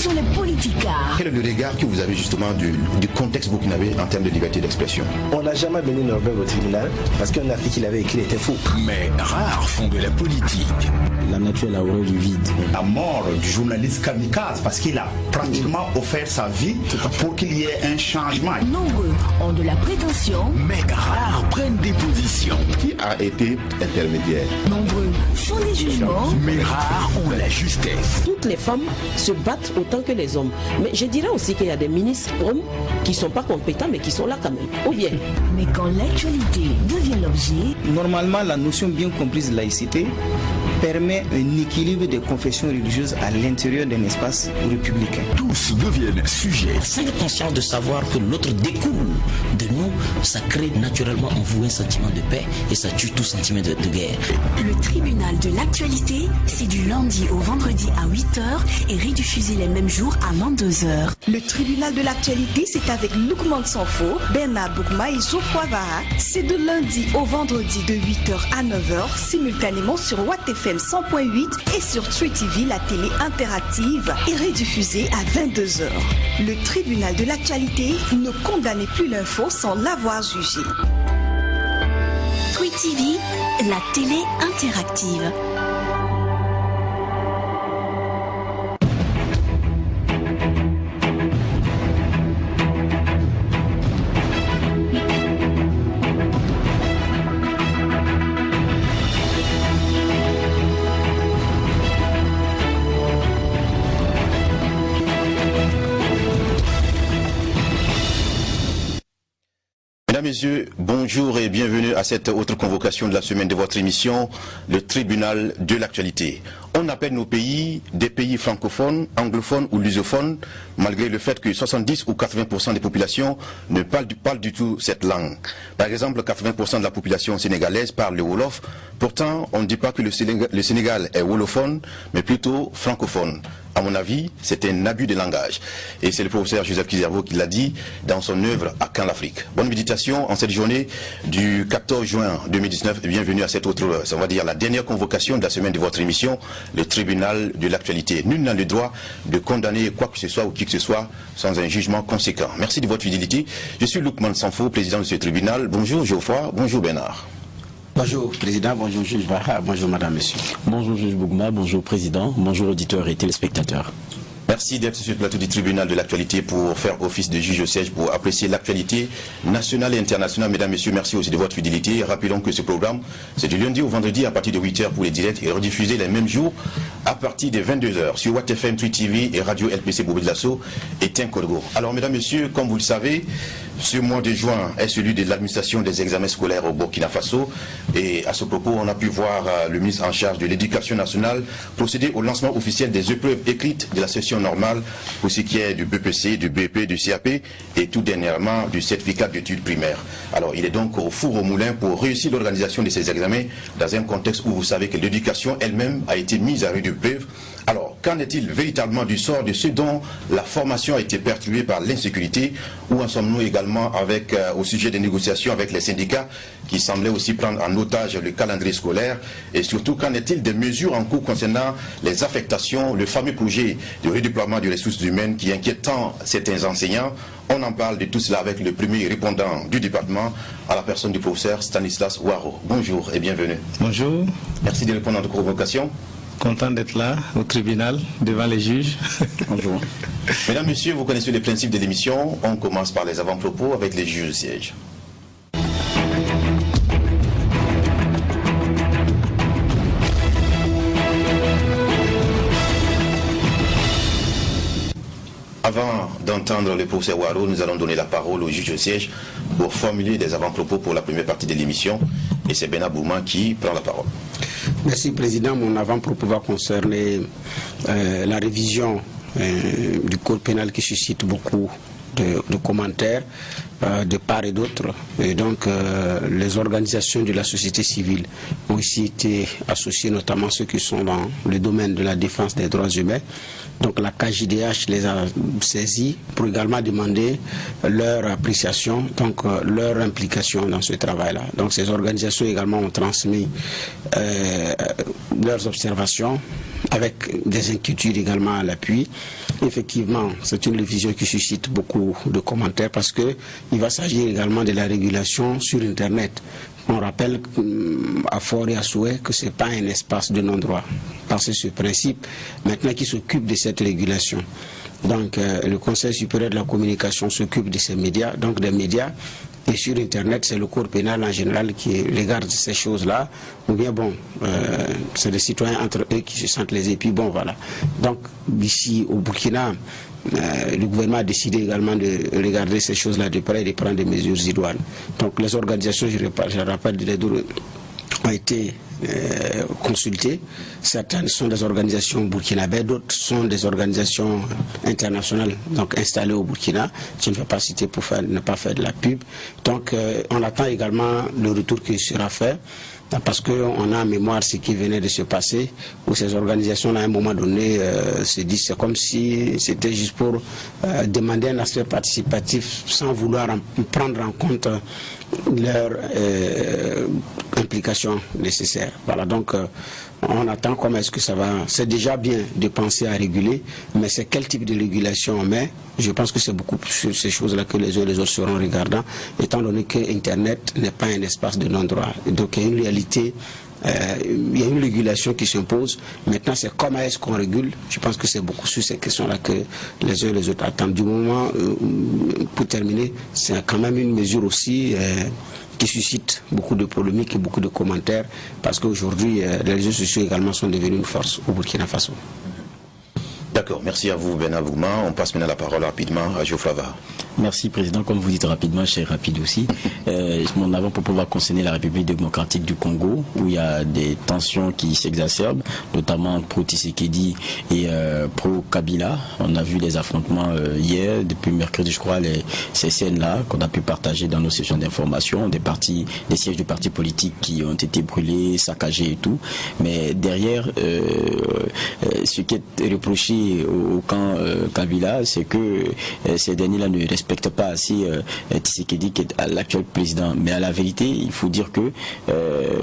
sur les politicards. Quel est le regard que vous avez justement du contexte burkinabé en termes de liberté d'expression? On n'a jamais venu Norbert au tribunal parce qu'un article qu'il avait écrit était faux. Mais rares font de la politique. La nature est la horreur du vide. La mort du journaliste kamikaze parce qu'il a pratiquement offert sa vie pour qu'il y ait un changement. Nombreux ont de la prétention, mais rares prennent des positions. Qui a été intermédiaire? Nombreux font des jugements, mais rares ont la justesse. Toutes les femmes se battent autant que les hommes. Mais je dirais aussi qu'il y a des ministres hommes qui ne sont pas compétents mais qui sont là quand même. Ou bien. Mais quand l'actualité devient l'objet, normalement, la notion bien comprise de laïcité permet un équilibre des confessions religieuses à l'intérieur d'un espace républicain. Tous deviennent sujets. Cette conscience de savoir que l'autre découle de nous, ça crée naturellement en vous un sentiment de paix et ça tue tout sentiment de guerre. Le tribunal de l'actualité, c'est du lundi au vendredi à 8h et rediffusé les mêmes jours à 22h. Le tribunal de l'actualité, c'est avec Loukman Sanfo, Bernard Boukma et Geoffroy Vara. C'est de lundi au vendredi de 8h à 9h, simultanément sur Watt FM 100.8 et sur True TV, la télé interactive, et rediffusé à 22h. Le tribunal de l'actualité ne condamnait plus l'info sans l'avoir jugé. True TV, la télé interactive. Mesdames, Messieurs, bonjour et bienvenue à cette autre convocation de la semaine de votre émission, le tribunal de l'actualité. On appelle nos pays des pays francophones, anglophones ou lusophones, malgré le fait que 70 ou 80% des populations ne parlent du tout cette langue. Par exemple, 80% de la population sénégalaise parle le Wolof. Pourtant, on ne dit pas que le Sénégal est wolophone, mais plutôt francophone. À mon avis, c'est un abus de langage. Et c'est le professeur Joseph Kizerbo qui l'a dit dans son œuvre À quand l'Afrique. Bonne méditation en cette journée du 14 juin 2019. Et bienvenue à cette autre, on va dire, la dernière convocation de la semaine de votre émission, le tribunal de l'actualité. Nul n'a le droit de condamner quoi que ce soit ou qui que ce soit sans un jugement conséquent. Merci de votre fidélité. Je suis Loukman Sanfo, président de ce tribunal. Bonjour Geoffroy, bonjour Bernard. Bonjour Président, bonjour Juge Vara, bonjour Madame, Monsieur. Bonjour Juge Bougma, bonjour Président, bonjour auditeurs et téléspectateurs. Merci d'être sur le plateau du tribunal de l'actualité pour faire office de juge au siège, pour apprécier l'actualité nationale et internationale. Mesdames, Messieurs, merci aussi de votre fidélité. Rappelons que ce programme, c'est du lundi au vendredi à partir de 8h pour les directs et rediffusé les mêmes jours à partir de 22h sur Watt FM, True TV et Radio LPC Bobo de Lasso et Tinkorgo. Alors, Mesdames, Messieurs, comme vous le savez, ce mois de juin est celui de l'administration des examens scolaires au Burkina Faso. Et à ce propos, on a pu voir le ministre en charge de l'Éducation nationale procéder au lancement officiel des épreuves écrites de la session normale pour ce qui est du BPC, du BP, du CAP et tout dernièrement du certificat d'études primaires. Alors, il est donc au four au moulin pour réussir l'organisation de ces examens dans un contexte où vous savez que l'éducation elle-même a été mise à rude épreuve. Alors, qu'en est-il véritablement du sort de ceux dont la formation a été perturbée par l'insécurité? Où en sommes-nous également avec, au sujet des négociations avec les syndicats qui semblaient aussi prendre en otage le calendrier scolaire? Et surtout, qu'en est-il des mesures en cours concernant les affectations, le fameux projet de redéploiement des ressources humaines qui inquiète tant certains enseignants? On en parle de tout cela avec le premier répondant du département, à la personne du professeur Stanislas Waro. Bonjour et bienvenue. Bonjour. Merci de répondre à notre convocation. Content d'être là, au tribunal, devant les juges. Bonjour. Mesdames, Messieurs, vous connaissez les principes de l'émission. On commence par les avant-propos avec les juges de siège. Avant d'entendre le professeur Waro, nous allons donner la parole au juge de siège pour formuler des avant-propos pour la première partie de l'émission. Et c'est Bernard Boukma qui prend la parole. Merci Président. Mon avant-propos va concerner la révision du code pénal qui suscite beaucoup de commentaires de part et d'autre. Et donc, les organisations de la société civile ont ici été associées, notamment ceux qui sont dans le domaine de la défense des droits humains. Donc, la KJDH les a saisis pour également demander leur appréciation, donc leur implication dans ce travail-là. Donc, ces organisations également ont transmis leurs observations avec des inquiétudes également à l'appui. Effectivement, c'est une révision qui suscite beaucoup de commentaires parce qu'il va s'agir également de la régulation sur Internet. On rappelle à fort et à souhait que ce n'est pas un espace de non-droit. Parce que ce principe, maintenant, qui s'occupe de cette régulation. Donc, le Conseil supérieur de la communication s'occupe de ces médias, donc des médias. Et sur Internet, c'est le corps pénal en général qui regarde ces choses-là. Ou bien, bon, c'est les citoyens entre eux qui se sentent lésés. Et puis, bon, voilà. Donc, ici, au Burkina, le gouvernement a décidé également de regarder ces choses-là de près et de prendre des mesures idoines. Donc, les organisations, je rappelle, ont été consultées. Certaines sont des organisations burkinabées, d'autres sont des organisations internationales, donc installées au Burkina. Je ne vais pas citer pour ne pas faire de la pub. Donc, on attend également le retour qui sera fait, parce qu'on a en mémoire ce qui venait de se passer, où ces organisations, à un moment donné, se disent c'est comme si c'était juste pour demander un aspect participatif sans vouloir prendre en compte leur implication nécessaire. Voilà, donc on attend comment est-ce que ça va. C'est déjà bien de penser à réguler, mais c'est quel type de régulation on met. Je pense que c'est beaucoup sur ces choses-là que les uns et les autres seront regardants, étant donné que Internet n'est pas un espace de non-droit. Donc il y a une réalité, il y a une régulation qui s'impose. Maintenant, c'est comment est-ce qu'on régule. Je pense que c'est beaucoup sur ces questions-là que les uns et les autres attendent. Du moment, pour terminer, c'est quand même une mesure aussi qui suscite beaucoup de polémiques et beaucoup de commentaires, parce qu'aujourd'hui, les réseaux sociaux également sont devenus une force au Burkina Faso. D'accord, merci à vous Bernard Bougma. On passe maintenant la parole rapidement à Geoffroy Var. Merci Président, comme vous dites rapidement, je suis rapide aussi. Mon avant-propos va concerner la République démocratique du Congo, où il y a des tensions qui s'exacerbent, notamment pro-Tshisekedi et pro-Kabila. On a vu les affrontements hier, depuis mercredi je crois, ces scènes-là qu'on a pu partager dans nos sessions d'information, des sièges de partis politiques qui ont été brûlés, saccagés et tout. Mais derrière, ce qui est reproché au camp Kabila, c'est que ces derniers-là ne respectent pas assez Tshisekedi, qui est l'actuel président. Mais à la vérité, il faut dire que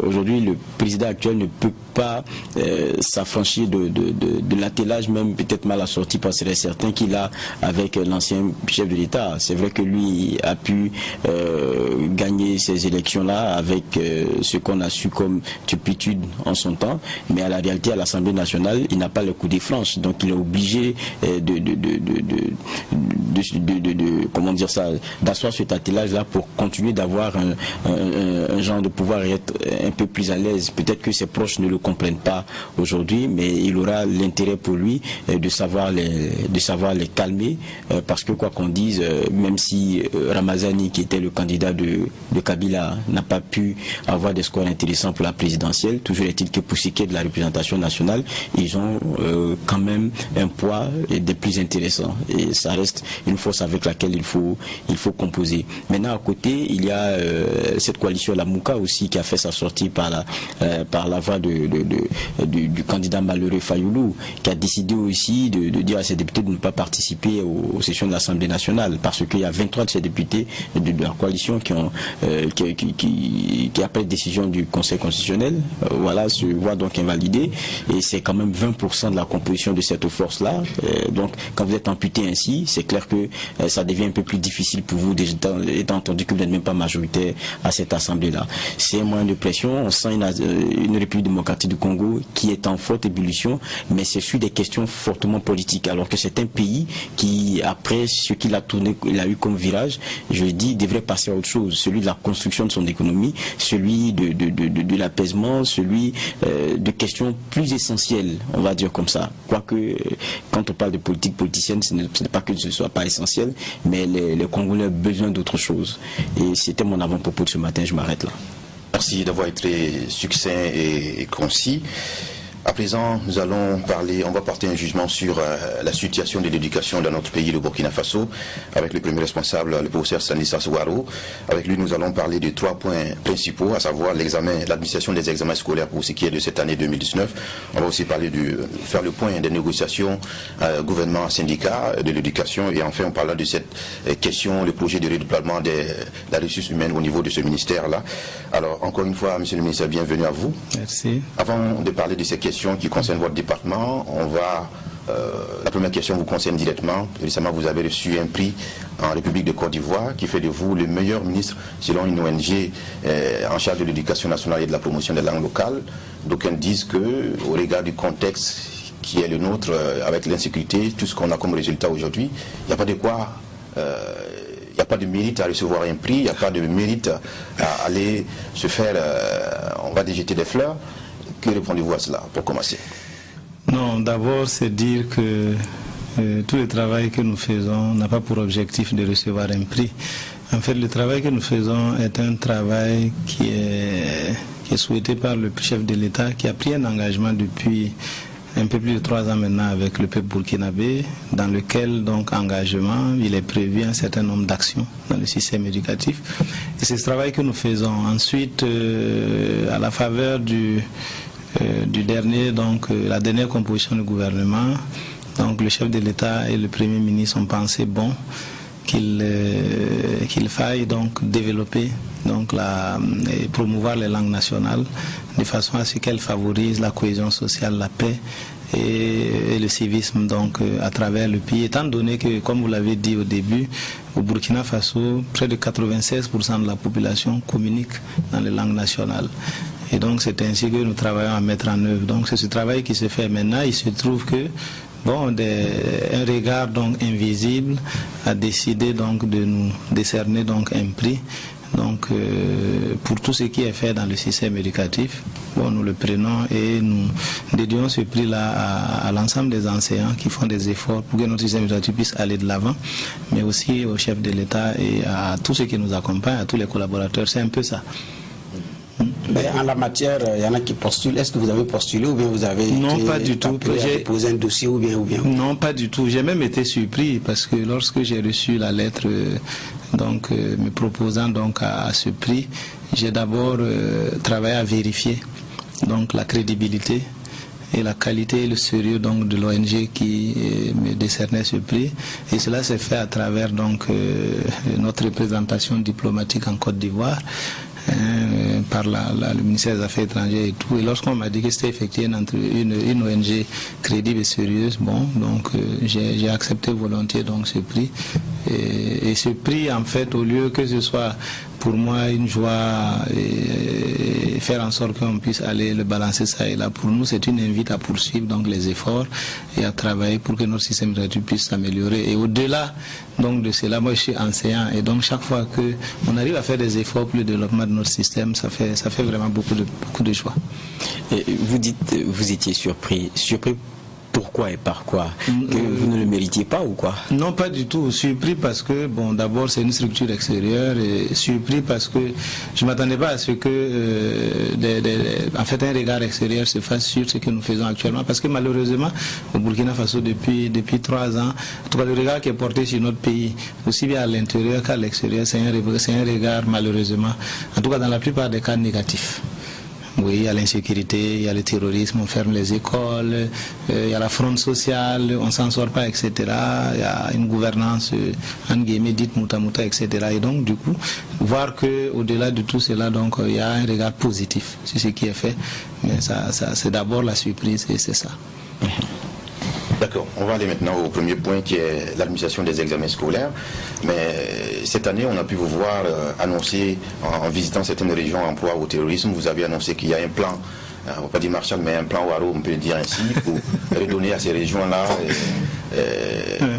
aujourd'hui, le président actuel ne peut pas s'affranchir de l'attelage, même peut-être mal assorti par certains qu'il a avec l'ancien chef de l'État. C'est vrai que lui a pu gagner ces élections-là avec ce qu'on a su comme turpitude en son temps, mais à la réalité, à l'Assemblée nationale, il n'a pas le coup des franches. Donc il est obligé comment dire ça, d'asseoir cet attelage-là pour continuer d'avoir un genre de pouvoir et être un peu plus à l'aise. Peut-être que ses proches ne le comprennent pas aujourd'hui, mais il aura l'intérêt pour lui de savoir les calmer, parce que quoi qu'on dise, même si Ramazani, qui était le candidat de Kabila, n'a pas pu avoir des scores intéressants pour la présidentielle, toujours est-il que pour ce qui est de la représentation nationale, ils ont quand même un poids des plus intéressants, et ça reste une force avec laquelle il faut composer. Maintenant, à côté, il y a cette coalition la Mouka aussi, qui a fait sa sortie par la voix du candidat malheureux Fayoulou, qui a décidé aussi de dire à ses députés de ne pas participer aux sessions de l'Assemblée nationale, parce qu'il y a 23 de ces députés de la coalition qui après décision du Conseil constitutionnel, se voient donc invalidés, et c'est quand même 20% de la composition de cette force-là. Donc, quand vous êtes amputé ainsi, c'est clair que ça devient un peu plus difficile pour vous, étant entendu que vous n'êtes même pas majoritaire à cette assemblée-là. C'est un moyen de pression. On sent une République démocratique du Congo qui est en forte ébullition, mais c'est sur des questions fortement politiques, alors que c'est un pays qui, après ce qu'il a tourné, il a eu comme virage, je dis, devrait passer à autre chose, celui de la construction de son économie, celui de l'apaisement, celui de questions plus essentielles, on va dire comme ça. Quoique, quand on parle de politique politicienne, ce n'est pas que ce ne soit pas essentiel, mais les Congolais ont besoin d'autre chose. Et c'était mon avant-propos de ce matin, je m'arrête là. Merci d'avoir été succinct et concis. À présent, on va porter un jugement sur la situation de l'éducation dans notre pays, le Burkina Faso, avec le premier responsable, le professeur Stanislas Ouaro. Avec lui, nous allons parler de 3 points principaux, à savoir l'administration des examens scolaires pour ce qui est de cette année 2019. On va aussi faire le point des négociations gouvernement-syndicat de l'éducation, et enfin on parlera de cette question, le projet de redéploiement de la ressource humaine au niveau de ce ministère-là. Alors, encore une fois, monsieur le ministre, bienvenue à vous. Merci. Avant de parler de ces questions qui concernent votre département, la première question vous concerne directement. Récemment, vous avez reçu un prix en République de Côte d'Ivoire qui fait de vous le meilleur ministre selon une ONG en charge de l'éducation nationale et de la promotion des langues locales. D'aucuns disent que, au regard du contexte qui est le nôtre, avec l'insécurité, tout ce qu'on a comme résultat aujourd'hui, il n'y a pas de quoi... Il n'y a pas de mérite à recevoir un prix, il n'y a pas de mérite à aller se faire, on va déjeter des fleurs. Que répondez-vous à cela, pour commencer? Non, d'abord, c'est dire que tout le travail que nous faisons n'a pas pour objectif de recevoir un prix. En fait, le travail que nous faisons est un travail qui est souhaité par le chef de l'État, qui a pris un engagement depuis un peu plus de 3 ans maintenant avec le peuple burkinabé, dans lequel, donc, engagement, il est prévu un certain nombre d'actions dans le système éducatif. Et c'est ce travail que nous faisons. Ensuite, à la faveur du dernier, donc, la dernière composition du gouvernement, donc, le chef de l'État et le Premier ministre ont pensé bon qu'il faille donc développer donc et promouvoir les langues nationales de façon à ce qu'elles favorisent la cohésion sociale, la paix et le civisme donc à travers le pays, étant donné que, comme vous l'avez dit au début, au Burkina Faso, près de 96% de la population communique dans les langues nationales. Et donc c'est ainsi que nous travaillons à mettre en œuvre. Donc c'est ce travail qui se fait maintenant. Il se trouve que un regard donc invisible a décidé donc de nous décerner donc un prix. Donc pour tout ce qui est fait dans le système éducatif, nous le prenons et nous dédions ce prix-là à l'ensemble des enseignants qui font des efforts pour que notre système éducatif puisse aller de l'avant, mais aussi au chef de l'État et à tous ceux qui nous accompagnent, à tous les collaborateurs. C'est un peu ça. Mais en la matière, il y en a qui postulent. Est-ce que vous avez postulé ou bien vous avez déposé un dossier ou bien Non, pas du tout. J'ai même été surpris parce que lorsque j'ai reçu la lettre me proposant donc à ce prix, j'ai d'abord travaillé à vérifier donc la crédibilité et la qualité et le sérieux donc de l'ONG qui me décernait ce prix, et cela s'est fait à travers donc notre représentation diplomatique en Côte d'Ivoire. Par le ministère des Affaires étrangères et tout. Et lorsqu'on m'a dit que c'était effectivement une ONG crédible et sérieuse, j'ai accepté volontiers donc ce prix. Et ce prix, en fait, au lieu que ce soit pour moi une joie et faire en sorte qu'on puisse aller le balancer ça et là, pour nous c'est une invite à poursuivre donc les efforts et à travailler pour que notre système éducatif puisse s'améliorer. Et au-delà donc de cela, moi je suis enseignant et donc chaque fois que on arrive à faire des efforts pour le développement de notre système, ça fait vraiment beaucoup de joie. Et vous dites, vous étiez surpris. Pourquoi et par quoi? Que vous ne le méritiez pas ou quoi? Non, pas du tout. Surpris parce que, d'abord c'est une structure extérieure, et surpris parce que je ne m'attendais pas à ce que en fait un regard extérieur se fasse sur ce que nous faisons actuellement, parce que malheureusement au Burkina Faso depuis 3 ans, en tout cas le regard qui est porté sur notre pays, aussi bien à l'intérieur qu'à l'extérieur, c'est un regard malheureusement, en tout cas dans la plupart des cas, négatif. Oui, il y a l'insécurité, il y a le terrorisme, on ferme les écoles, il y a la fronde sociale, on ne s'en sort pas, etc. Il y a une gouvernance, entre guillemets, dite mouta-mouta, etc. Et donc, du coup, voir qu'au-delà de tout cela, donc, il y a un regard positif sur ce qui est fait. Mais ça c'est d'abord la surprise et c'est ça. D'accord, on va aller maintenant au premier point qui est l'administration des examens scolaires. Mais cette année, on a pu vous voir annoncer, en visitant certaines régions emploi au terrorisme, vous avez annoncé qu'il y a un plan, on ne va pas dire Marshall, mais un plan Ouaro, on peut le dire ainsi, pour redonner à ces régions-là,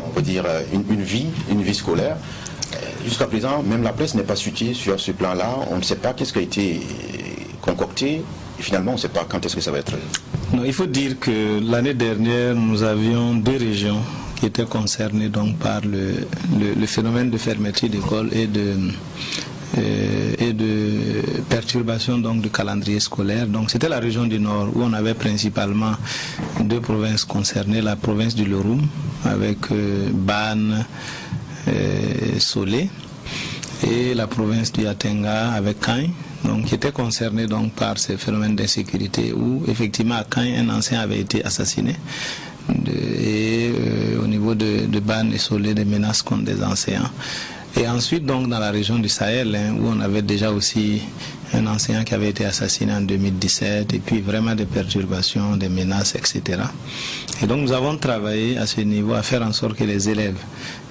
on peut dire, une vie scolaire. Jusqu'à présent, même la presse n'est pas située sur ce plan-là. On ne sait pas qu'est-ce qui a été concocté. Et finalement, on ne sait pas quand est-ce que ça va être. Non, il faut dire que l'année dernière, nous avions 2 régions qui étaient concernées donc par le phénomène de fermeture d'école et et de perturbations donc, du calendrier scolaire. Donc c'était la région du Nord où on avait principalement 2 provinces concernées, la province du Loroum avec Ban, Solé, et la province du Yatenga avec Kain, donc qui était concernée donc par ces phénomènes d'insécurité où effectivement à Kain un ancien avait été assassiné. Et au niveau de Ban et Solé, des menaces contre des enseignants. Et ensuite, donc, dans la région du Sahel, où on avait déjà aussi un enseignant qui avait été assassiné en 2017, et puis vraiment des perturbations, des menaces, etc. Et donc, nous avons travaillé à ce niveau à faire en sorte que les élèves,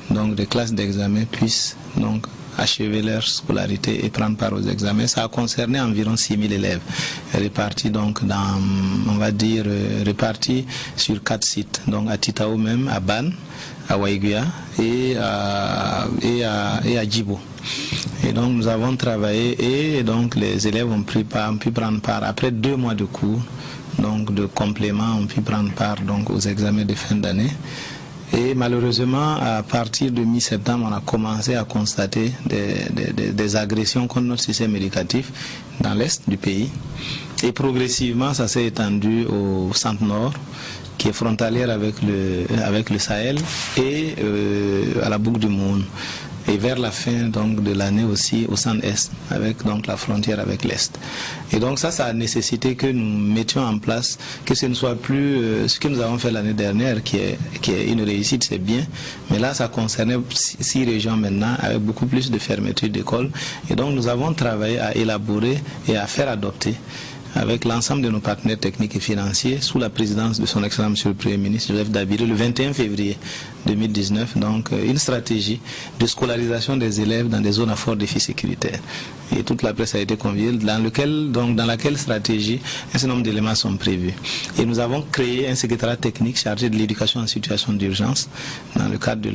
donc, des classes d'examen puissent, donc, achever leur scolarité et prendre part aux examens. Ça a concerné environ 6000 élèves, répartis donc dans, on va dire, répartis sur 4 sites, donc à Titao même, à Ban, à Waiguia et à Djibo. Et donc nous avons travaillé et donc les élèves ont pu prendre part, après 2 mois de cours, donc de complément, ont pu prendre part donc aux examens de fin d'année. Et malheureusement, à partir de mi-septembre, on a commencé à constater des agressions contre notre système éducatif dans l'est du pays. Et progressivement, ça s'est étendu au centre-nord, qui est frontalière avec le Sahel, et à la boucle du Moun. Et vers la fin donc, de l'année aussi au centre-est, avec donc la frontière avec l'Est. Et donc ça a nécessité que nous mettions en place, que ce ne soit plus ce que nous avons fait l'année dernière, qui est une réussite, c'est bien, mais là ça concernait 6 régions maintenant, avec beaucoup plus de fermeture d'écoles. Et donc nous avons travaillé à élaborer et à faire adopter, avec l'ensemble de nos partenaires techniques et financiers, sous la présidence de son Excellence Monsieur le Premier ministre Joseph Dabiré, le 21 février 2019, donc une stratégie de scolarisation des élèves dans des zones à fort défi sécuritaire. Et toute la presse a été conviée, dans laquelle stratégie un certain nombre d'éléments sont prévus. Et nous avons créé un secrétariat technique chargé de l'éducation en situation d'urgence, dans le cadre de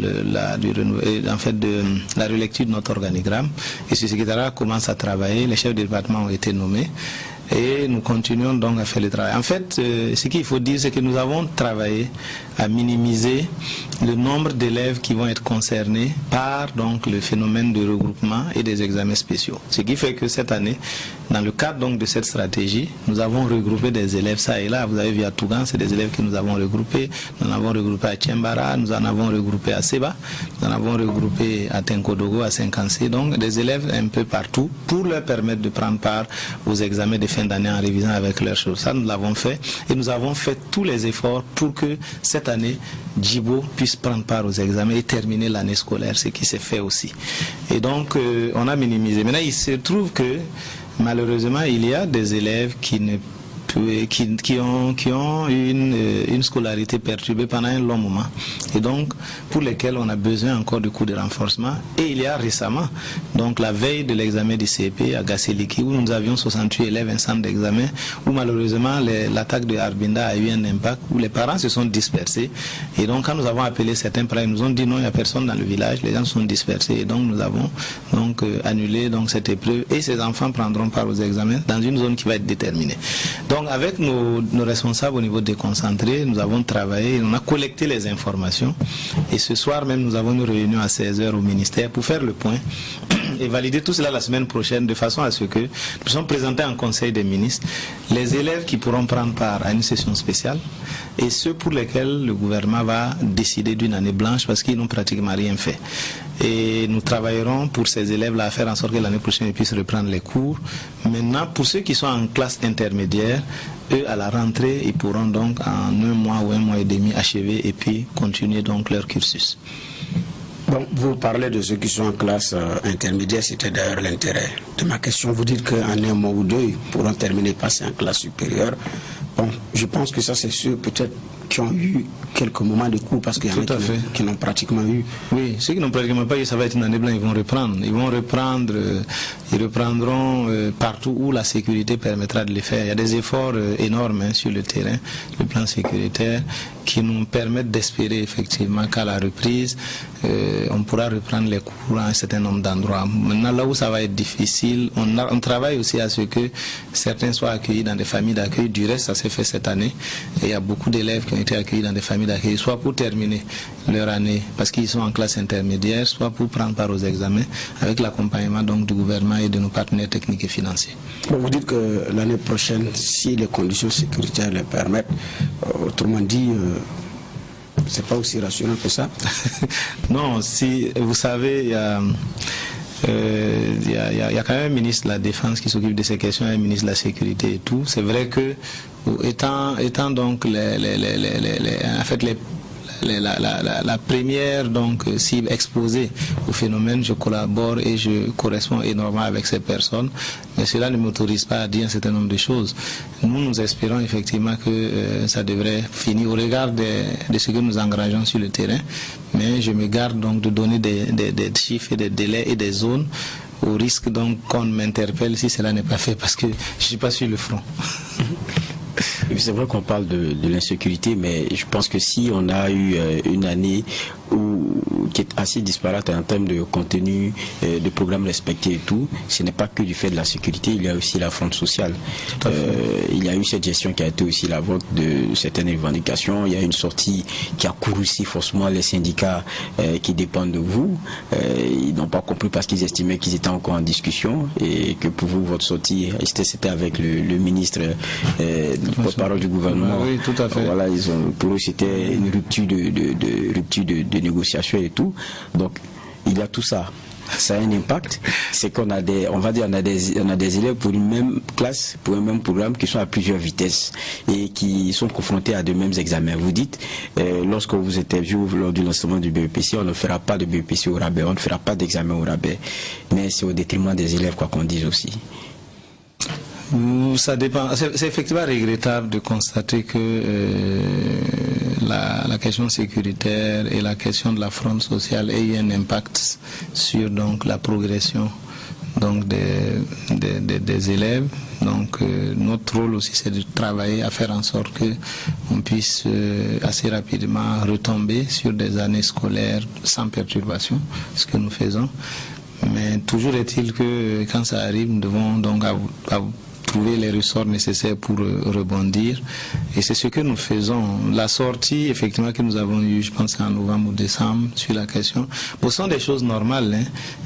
la relecture de notre organigramme. Et ce secrétariat commence à travailler, les chefs de département ont été nommés. Et nous continuons donc à faire le travail. En fait, ce qu'il faut dire, c'est que nous avons travaillé à minimiser le nombre d'élèves qui vont être concernés par donc, le phénomène de regroupement et des examens spéciaux. Ce qui fait que cette année, dans le cadre donc, de cette stratégie, nous avons regroupé des élèves, ça et là. Vous avez vu à Tougan, c'est des élèves que nous avons regroupés. Nous en avons regroupé à Tchembara, nous en avons regroupé à Seba, nous en avons regroupé à Tenkodogo, à Senkansé. Donc des élèves un peu partout pour leur permettre de prendre part aux examens de fin d'année en révisant avec leurs choses. Ça, nous l'avons fait et nous avons fait tous les efforts pour que cette année, Djibo puisse prendre part aux examens et terminer l'année scolaire, ce qui s'est fait aussi. Et donc, on a minimisé. Maintenant, il se trouve que, malheureusement, il y a des élèves qui ont une scolarité perturbée pendant un long moment et donc pour lesquels on a besoin encore de cours de renforcement. Et il y a récemment, donc la veille de l'examen du CEP à Gasseliki, où nous avions 68 élèves, un centre d'examen, où malheureusement l'attaque de Arbinda a eu un impact, où les parents se sont dispersés. Et donc quand nous avons appelé certains parents, ils nous ont dit non, il n'y a personne dans le village, les gens sont dispersés. Et donc nous avons donc annulé donc, cette épreuve et ces enfants prendront part aux examens dans une zone qui va être déterminée. Donc avec nos responsables au niveau déconcentré, nous avons travaillé, on a collecté les informations et ce soir même nous avons une réunion à 16h au ministère pour faire le point et valider tout cela la semaine prochaine de façon à ce que nous sommes présentés en conseil des ministres les élèves qui pourront prendre part à une session spéciale et ceux pour lesquels le gouvernement va décider d'une année blanche parce qu'ils n'ont pratiquement rien fait. Et nous travaillerons pour ces élèves-là à faire en sorte que l'année prochaine ils puissent reprendre les cours. Maintenant, pour ceux qui sont en classe intermédiaire, eux à la rentrée, ils pourront donc en 1 mois ou 1 mois et demi achever et puis continuer donc leur cursus. Bon, vous parlez de ceux qui sont en classe intermédiaire, c'était d'ailleurs l'intérêt de ma question. Vous dites qu'en 1 mois ou 2, ils pourront terminer, passer en classe supérieure. Bon, je pense que ça c'est ceux peut-être qui ont eu quelques moments de cours parce qu'il y en a qui n'ont pratiquement eu. Oui, ceux qui n'ont pratiquement pas eu, ça va être une année blanche, ils vont reprendre. Ils reprendront partout où la sécurité permettra de les faire. Il y a des efforts énormes sur le terrain, le plan sécuritaire, qui nous permettent d'espérer effectivement qu'à la reprise, on pourra reprendre les cours à un certain nombre d'endroits. Maintenant, là où ça va être difficile, on travaille aussi à ce que certains soient accueillis dans des familles d'accueil. Du reste, ça s'est fait cette année. Et il y a beaucoup d'élèves qui ont été accueillis dans des familles d'accueil, soit pour terminer leur année parce qu'ils sont en classe intermédiaire, soit pour prendre part aux examens avec l'accompagnement donc du gouvernement et de nos partenaires techniques et financiers. Bon, vous dites que l'année prochaine, si les conditions sécuritaires le permettent, autrement dit, c'est pas aussi rassurant que ça. Non, si vous savez, il y a quand même un ministre de la Défense qui s'occupe de ces questions, un ministre de la Sécurité et tout. C'est vrai que étant donc la première donc cible exposée au phénomène, je collabore et je corresponds énormément avec ces personnes, mais cela ne m'autorise pas à dire un certain nombre de choses. Nous espérons effectivement que ça devrait finir au regard de ce que nous engageons sur le terrain, mais je me garde donc de donner des chiffres et des délais et des zones au risque donc qu'on m'interpelle si cela n'est pas fait, parce que je ne suis pas sur le front. C'est vrai qu'on parle de l'insécurité, mais je pense que si on a eu une année qui est assez disparate en termes de contenu, de programmes respectés et tout, ce n'est pas que du fait de la sécurité, il y a aussi la fronde sociale. Il y a eu cette gestion qui a été aussi la vôtre de certaines revendications. Il y a une sortie qui a couru si forcément les syndicats qui dépendent de vous. Ils n'ont pas compris parce qu'ils estimaient qu'ils étaient encore en discussion et que pour vous, votre sortie, c'était avec le ministre porte-parole du gouvernement. Oui, tout à fait. Voilà, pour eux, c'était une rupture de négociation et tout. Donc, il y a tout ça. Ça a un impact. C'est qu'on a on va dire, on a des élèves pour une même classe, pour un même programme qui sont à plusieurs vitesses et qui sont confrontés à de mêmes examens. Vous dites, lorsque vous interviewez lors du lancement du BEPC, on ne fera pas de BEPC au rabais, on ne fera pas d'examen au rabais. Mais c'est au détriment des élèves, quoi qu'on dise aussi. Ça dépend. C'est effectivement regrettable de constater que la question sécuritaire et la question de la fronde sociale aient eu un impact sur donc la progression donc des élèves. Donc notre rôle aussi, c'est de travailler à faire en sorte que on puisse assez rapidement retomber sur des années scolaires sans perturbation, ce que nous faisons. Mais toujours est-il que quand ça arrive, nous devons donc trouver les ressorts nécessaires pour rebondir, et c'est ce que nous faisons. La sortie effectivement que nous avons eue, je pense en novembre ou décembre, sur la question, ce sont des choses normales, hein.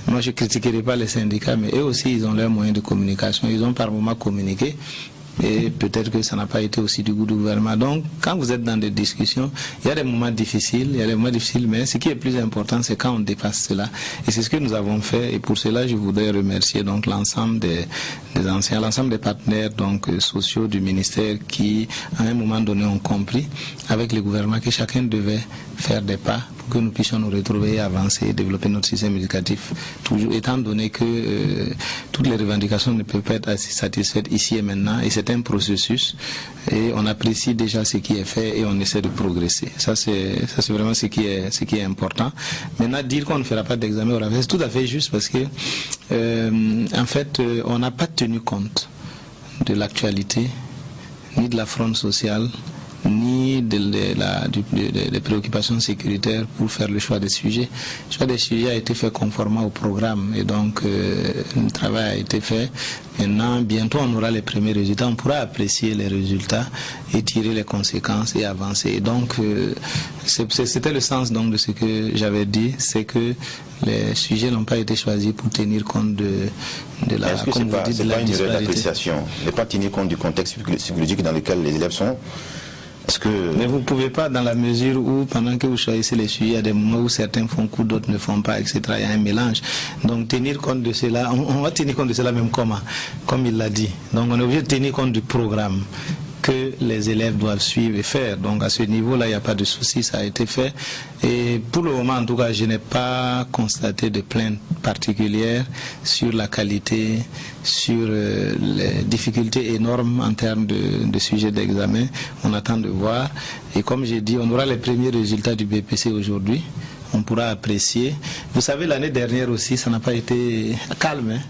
Moi je ne critiquerai pas les syndicats, mais eux aussi ils ont leurs moyens de communication, ils ont par moments communiqué, et peut-être que ça n'a pas été aussi du goût du gouvernement. Donc quand vous êtes dans des discussions, il y a des moments difficiles, mais ce qui est plus important, c'est quand on dépasse cela, et c'est ce que nous avons fait. Et pour cela, je voudrais remercier donc l'ensemble des anciens, l'ensemble des partenaires donc sociaux du ministère qui, à un moment donné, ont compris avec le gouvernement que chacun devait faire des pas pour que nous puissions nous retrouver, avancer et développer notre système éducatif, toujours étant donné que toutes les revendications ne peuvent pas être assez satisfaites ici et maintenant, et c'est un processus, et on apprécie déjà ce qui est fait et on essaie de progresser. Ça c'est vraiment ce qui est important. Maintenant, dire qu'on ne fera pas d'examen au rabais, c'est tout à fait juste, parce que en fait on n'a pas tenu compte de l'actualité, ni de la fronde sociale, ni des préoccupations sécuritaires pour faire le choix des sujets. Le choix des sujets a été fait conformément au programme, et donc le travail a été fait. Maintenant, bientôt on aura les premiers résultats, on pourra apprécier les résultats et tirer les conséquences et avancer. Et donc c'était le sens donc de ce que j'avais dit, c'est que les sujets n'ont pas été choisis pour tenir compte de la, est-ce que comme vous dites, de la disparité. Est-ce que c'est pas une erreur d'appréciation, ne pas tenir compte du contexte psychologique dans lequel les élèves sont? Mais vous ne pouvez pas, dans la mesure où, pendant que vous choisissez les sujets, il y a des moments où certains font coup, d'autres ne font pas, etc. Il y a un mélange. Donc tenir compte de cela, on va tenir compte de cela même comme il l'a dit. Donc on est obligé de tenir compte du programme que les élèves doivent suivre et faire. Donc à ce niveau-là, il n'y a pas de souci, ça a été fait. Et pour le moment, en tout cas, je n'ai pas constaté de plainte particulière sur la qualité, sur les difficultés énormes en termes de sujets d'examen. On attend de voir. Et comme j'ai dit, on aura les premiers résultats du BPC aujourd'hui. On pourra apprécier. Vous savez, l'année dernière aussi, ça n'a pas été calme, hein.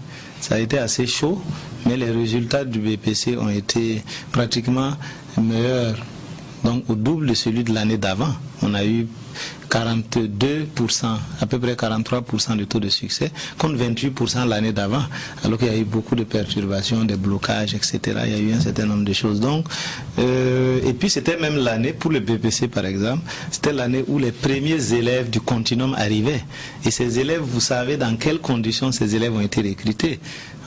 Ça a été assez chaud, mais les résultats du BPC ont été pratiquement meilleurs donc au double de celui de l'année d'avant. On a eu 42%, à peu près 43% de taux de succès, contre 28% l'année d'avant, alors qu'il y a eu beaucoup de perturbations, des blocages, etc. Il y a eu un certain nombre de choses. Donc, et puis c'était même l'année, pour le BPC par exemple, c'était l'année où les premiers élèves du continuum arrivaient. Et ces élèves, vous savez dans quelles conditions ces élèves ont été recrutés.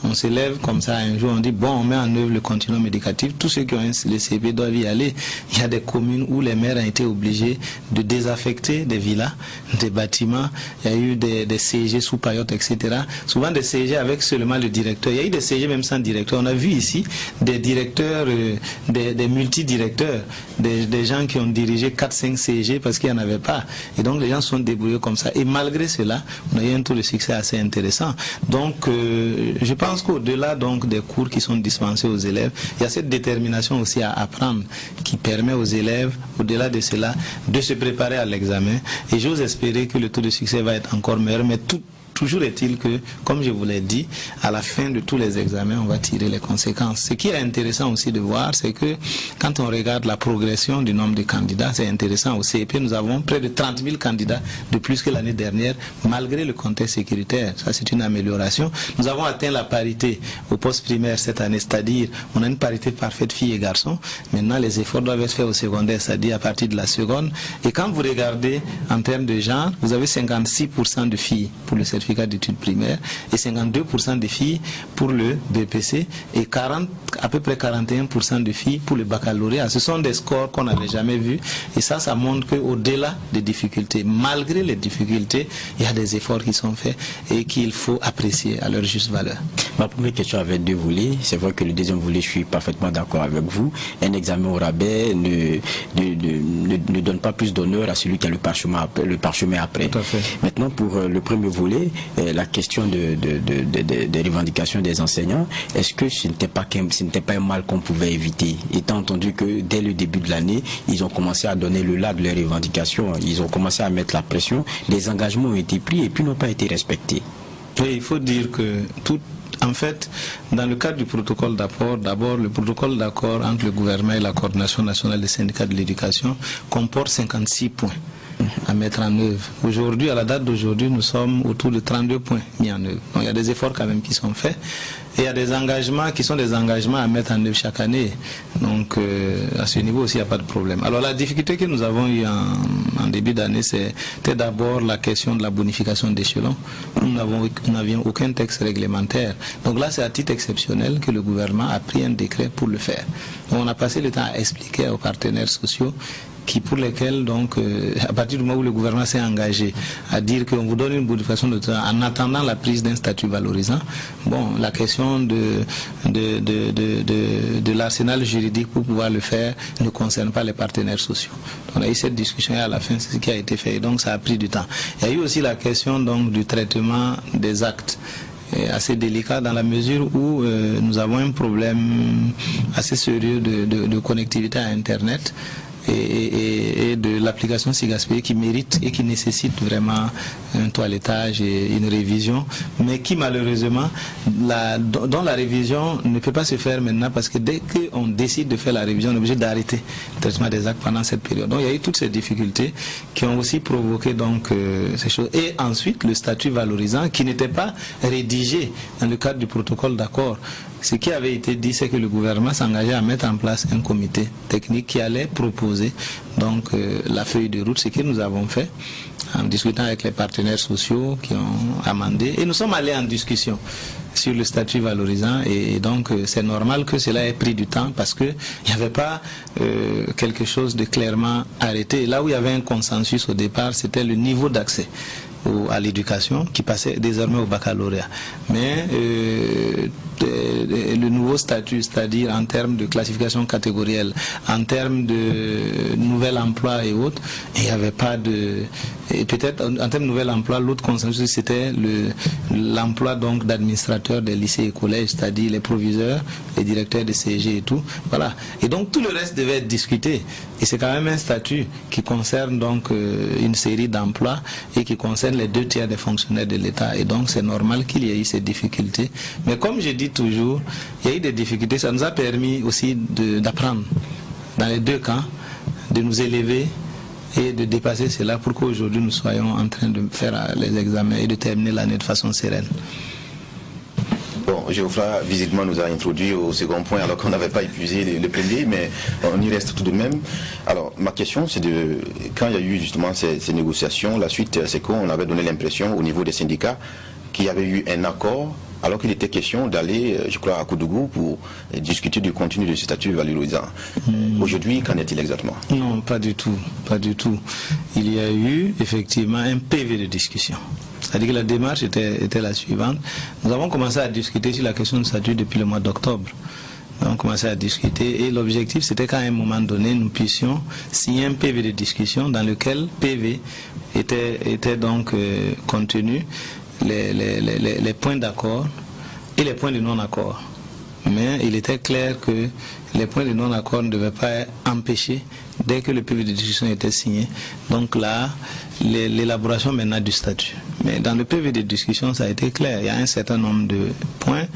On s'élève comme ça un jour, on dit bon, on met en œuvre le continuum éducatif, tous ceux qui ont le CP doivent y aller. Il y a des communes où les maires ont été obligés de désaffecter des villas, des bâtiments, il y a eu des CG sous paillotes, etc. Souvent des CG avec seulement le directeur. Il y a eu des CG même sans directeur. On a vu ici des directeurs, des multidirecteurs, des gens qui ont dirigé 4-5 CG parce qu'il n'y en avait pas. Et donc les gens sont débrouillés comme ça. Et malgré cela, on a eu un taux de succès assez intéressant. Donc je pense qu'au-delà donc des cours qui sont dispensés aux élèves, il y a cette détermination aussi à apprendre qui permet aux élèves, au-delà de cela, de se préparer à l'examen. Et j'ose espérer que le taux de succès va être encore meilleur, mais toujours est-il que, comme je vous l'ai dit, à la fin de tous les examens, on va tirer les conséquences. Ce qui est intéressant aussi de voir, c'est que quand on regarde la progression du nombre de candidats, c'est intéressant. Au CEP, nous avons près de 30 000 candidats de plus que l'année dernière, malgré le contexte sécuritaire. Ça, c'est une amélioration. Nous avons atteint la parité au poste primaire cette année, c'est-à-dire on a une parité parfaite filles et garçons. Maintenant, les efforts doivent être faits au secondaire, c'est-à-dire à partir de la seconde. Et quand vous regardez en termes de genre, vous avez 56% de filles pour le certificat d'études primaires et 52% de filles pour le BPC et à peu près 41% de filles pour le baccalauréat. Ce sont des scores qu'on n'avait jamais vus et ça montre qu'au-delà des difficultés, malgré les difficultés, il y a des efforts qui sont faits et qu'il faut apprécier à leur juste valeur. Ma première question avait deux volets. C'est vrai que le deuxième volet, je suis parfaitement d'accord avec vous. Un examen au rabais ne donne pas plus d'honneur à celui qui a le parchemin après. Tout à fait. Maintenant, pour le premier volet, la question des revendications des enseignants, est-ce que ce n'était pas un mal qu'on pouvait éviter, étant entendu que dès le début de l'année, ils ont commencé à donner le là de leurs revendications, ils ont commencé à mettre la pression, des engagements ont été pris et puis n'ont pas été respectés. Oui, il faut dire que en fait, dans le cadre du protocole d'accord, d'abord le protocole d'accord entre le gouvernement et la coordination nationale des syndicats de l'éducation comporte 56 points à mettre en œuvre. Aujourd'hui, à la date d'aujourd'hui, nous sommes autour de 32 points mis en œuvre. Donc il y a des efforts quand même qui sont faits. Et il y a des engagements qui sont des engagements à mettre en œuvre chaque année. Donc à ce niveau aussi, il n'y a pas de problème. Alors la difficulté que nous avons eue en début d'année, c'était d'abord la question de la bonification d'échelons. Nous n'avions aucun texte réglementaire. Donc là, c'est à titre exceptionnel que le gouvernement a pris un décret pour le faire. Donc on a passé le temps à expliquer aux partenaires sociaux pour lesquels, donc, à partir du moment où le gouvernement s'est engagé à dire qu'on vous donne une bonification de temps en attendant la prise d'un statut valorisant, bon, la question de l'arsenal juridique pour pouvoir le faire ne concerne pas les partenaires sociaux. On a eu cette discussion et à la fin, c'est ce qui a été fait. Donc, ça a pris du temps. Il y a eu aussi la question, donc, du traitement des actes. Assez délicat dans la mesure où nous avons un problème assez sérieux de connectivité à Internet et de l'application SIGASPE qui mérite et qui nécessite vraiment un toilettage et une révision, mais qui malheureusement, dont la révision ne peut pas se faire maintenant parce que dès qu'on décide de faire la révision, on est obligé d'arrêter le traitement des actes pendant cette période. Donc il y a eu toutes ces difficultés qui ont aussi provoqué donc ces choses. Et ensuite le statut valorisant qui n'était pas rédigé dans le cadre du protocole d'accord. Ce qui avait été dit, c'est que le gouvernement s'engageait à mettre en place un comité technique qui allait proposer donc la feuille de route, ce que nous avons fait en discutant avec les partenaires sociaux qui ont amendé. Et nous sommes allés en discussion sur le statut valorisant et donc c'est normal que cela ait pris du temps parce qu'il n'y avait pas quelque chose de clairement arrêté. Là où il y avait un consensus au départ, c'était le niveau d'accès à l'éducation qui passait désormais au baccalauréat. Mais le nouveau statut, c'est-à-dire en termes de classification catégorielle, en termes de nouvel emploi et autres, il n'y avait pas de... Et peut-être en termes de nouvel emploi, l'autre consensus c'était l'emploi donc d'administrateurs des lycées et collèges, c'est-à-dire les proviseurs, les directeurs de CG et tout. Voilà. Et donc tout le reste devait être discuté. Et c'est quand même un statut qui concerne donc une série d'emplois et qui concerne les 2/3 des fonctionnaires de l'État. Et donc c'est normal qu'il y ait eu ces difficultés. Mais comme je dis toujours, il y a eu des difficultés. Ça nous a permis aussi d'apprendre dans les deux camps, de nous élever et de dépasser cela pour qu'aujourd'hui nous soyons en train de faire les examens et de terminer l'année de façon sereine. Bon, Geoffroy, visiblement, nous a introduit au second point alors qu'on n'avait pas épuisé le premier, mais on y reste tout de même. Alors, ma question, c'est de quand il y a eu justement ces négociations, la suite, c'est qu'on avait donné l'impression au niveau des syndicats qu'il y avait eu un accord, alors qu'il était question d'aller, je crois, à Koudougou pour discuter du contenu de ce statut valorisant. Aujourd'hui, qu'en est-il exactement? Non, pas du tout, pas du tout. Il y a eu effectivement un PV de discussion. C'est-à-dire que la démarche était la suivante. Nous avons commencé à discuter sur la question du statut depuis le mois d'octobre. Nous avons commencé à discuter et l'objectif c'était qu'à un moment donné nous puissions signer un PV de discussion dans lequel PV était donc contenu les points d'accord et les points de non-accord. Mais il était clair que les points de non-accord ne devaient pas empêcher, dès que le PV de discussion était signé, donc là, l'élaboration maintenant du statut. Mais dans le PV de discussion, ça a été clair. Il y a un certain nombre de points,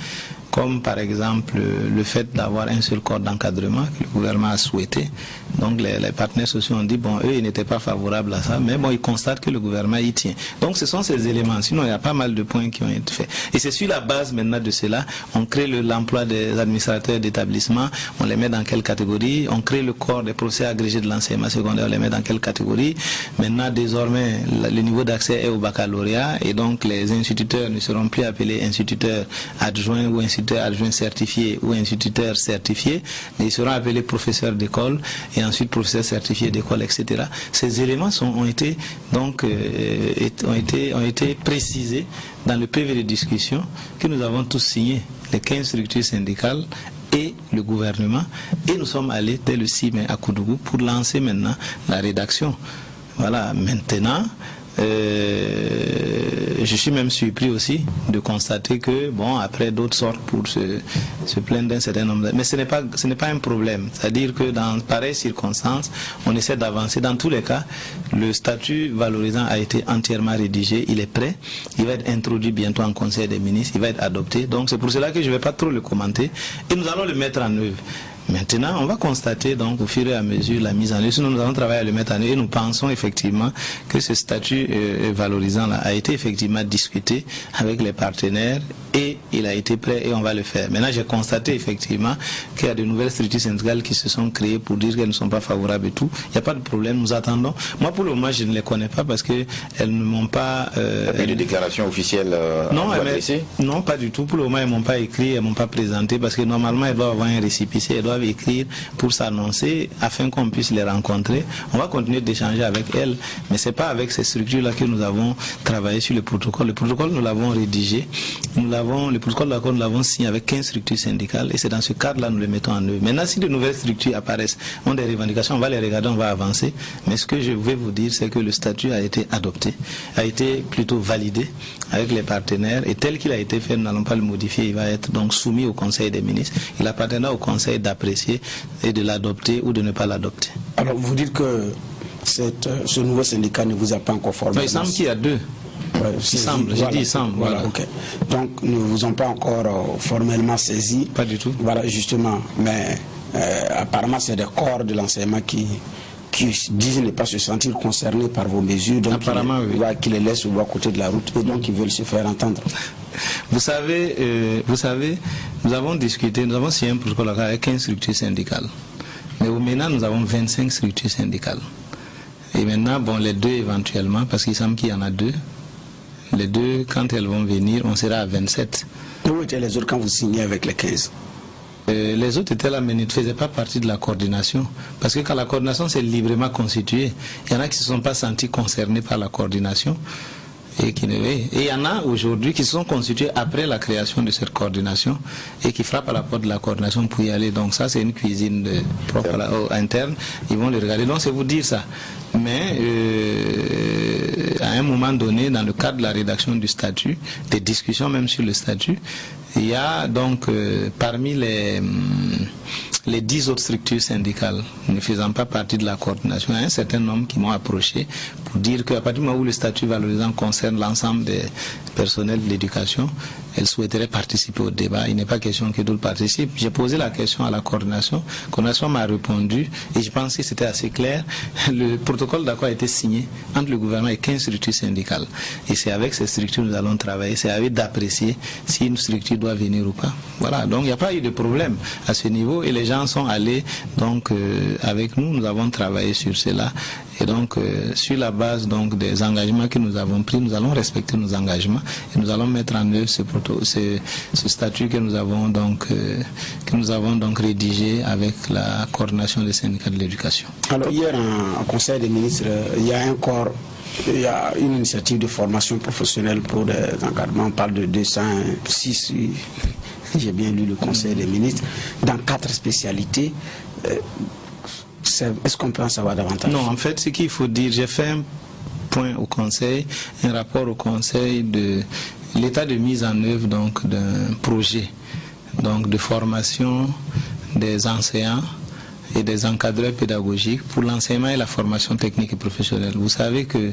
comme par exemple le fait d'avoir un seul corps d'encadrement que le gouvernement a souhaité. Donc les partenaires sociaux ont dit, bon, eux, ils n'étaient pas favorables à ça, mais bon, ils constatent que le gouvernement y tient. Donc ce sont ces éléments. Sinon, il y a pas mal de points qui ont été faits. Et c'est sur la base maintenant de cela, on crée l'emploi des administrateurs d'établissement, on les met dans quelle catégorie, on crée le corps des professeurs agrégés de l'enseignement secondaire, on les met dans quelle catégorie. Maintenant, désormais, le niveau d'accès est au baccalauréat et donc les instituteurs ne seront plus appelés instituteurs adjoints ou instituteurs adjoints certifiés ou instituteurs certifiés, mais ils seront appelés professeurs d'école et ensuite professeurs certifiés d'école, etc. Ces éléments ont été précisés dans le PV de discussion que nous avons tous signé, les 15 structures syndicales et le gouvernement, et nous sommes allés dès le 6 mai à Koudougou pour lancer maintenant la rédaction. Voilà, maintenant, je suis même surpris aussi de constater que, bon, après d'autres sortent pour se plaindre d'un certain nombre. Mais ce n'est pas un problème. C'est-à-dire que dans pareilles circonstances, on essaie d'avancer. Dans tous les cas, le statut valorisant a été entièrement rédigé. Il est prêt. Il va être introduit bientôt en Conseil des ministres. Il va être adopté. Donc c'est pour cela que je ne vais pas trop le commenter. Et nous allons le mettre en œuvre. Maintenant, on va constater donc au fur et à mesure la mise en œuvre. Sinon, nous allons travailler à le mettre en œuvre et nous pensons effectivement que ce statut valorisant là a été effectivement discuté avec les partenaires et il a été prêt et on va le faire. Maintenant, j'ai constaté effectivement qu'il y a de nouvelles structures syndicales qui se sont créées pour dire qu'elles ne sont pas favorables et tout. Il n'y a pas de problème, nous attendons. Moi, pour le moment, je ne les connais pas parce qu'elles ne m'ont pas... Il y a eu de déclarations officielles non, pas du tout. Pour le moment, elles ne m'ont pas écrit, elles ne m'ont pas présenté parce que normalement, elles doivent avoir un récépissé, elles doivent écrire pour s'annoncer afin qu'on puisse les rencontrer. On va continuer d'échanger avec elles, mais c'est pas avec ces structures-là que nous avons travaillé sur le protocole. Le protocole, nous l'avons rédigé. Le protocole d'accord, nous l'avons signé avec 15 structures syndicales et c'est dans ce cadre-là nous le mettons en œuvre. Maintenant, si de nouvelles structures apparaissent, ont des revendications, on va les regarder, on va avancer. Mais ce que je vais vous dire, c'est que le statut a été adopté, a été plutôt validé avec les partenaires et tel qu'il a été fait, nous n'allons pas le modifier. Il va être donc soumis au Conseil des ministres. Il appartiendra au Conseil d'apprécier et de l'adopter ou de ne pas l'adopter. Alors vous dites que ce nouveau syndicat ne vous a pas encore formé. Il semble qu'il y a deux. Ouais, il semble, j'ai dit il semble. Voilà. Okay. Donc nous ne vous ont pas encore formellement saisi. Pas du tout. Voilà, justement. Mais apparemment c'est des corps de l'enseignement qui disent ne pas se sentir concernés par vos mesures, donc qui les laissent à côté de la route et donc ils veulent se faire entendre. Vous savez, nous avons discuté, nous avons signé un protocole avec 15 structures syndicales. Mais au MENA, nous avons 25 structures syndicales. Et maintenant, bon, les deux éventuellement, parce qu'il semble qu'il y en a deux, les deux, quand elles vont venir, on sera à 27. Où étaient les autres quand vous signez avec les 15 ? Les autres étaient là, mais ne faisaient pas partie de la coordination. Parce que quand la coordination s'est librement constituée, il y en a qui ne se sont pas sentis concernés par la coordination. Et il y en a aujourd'hui qui se sont constitués après la création de cette coordination et qui frappent à la porte de la coordination pour y aller. Donc ça, c'est une cuisine propre interne. Ils vont le regarder. Donc c'est vous dire ça. Mais à un moment donné, dans le cadre de la rédaction du statut, des discussions même sur le statut, Il y a donc parmi les 10 autres structures syndicales ne faisant pas partie de la coordination, il y a un certain nombre qui m'ont approché pour dire qu'à partir du moment où le statut valorisant concerne l'ensemble des personnels de l'éducation, elles souhaiteraient participer au débat. Il n'est pas question que d'autres participent. J'ai posé la question à la coordination. La coordination m'a répondu et je pense que c'était assez clair. Le protocole d'accord a été signé entre le gouvernement et 15 structures syndicales. Et c'est avec ces structures que nous allons travailler. C'est à eux d'apprécier si une structure doit venir ou pas. Voilà. Donc il n'y a pas eu de problème à ce niveau et les gens sont allés donc avec nous. Nous avons travaillé sur cela. Et donc, sur la base donc des engagements que nous avons pris, nous allons respecter nos engagements et nous allons mettre en œuvre ce statut que nous avons donc rédigé avec la coordination des syndicats de l'éducation. Alors hier, en Conseil des ministres, il y a une initiative de formation professionnelle pour des encadrements. On parle de 206, j'ai bien lu le Conseil des ministres, dans 4 spécialités. Est-ce qu'on peut en savoir davantage? Non, en fait, ce qu'il faut dire, j'ai fait un point au Conseil, un rapport au Conseil de l'état de mise en œuvre donc d'un projet donc de formation des enseignants et des encadreurs pédagogiques pour l'enseignement et la formation technique et professionnelle. Vous savez que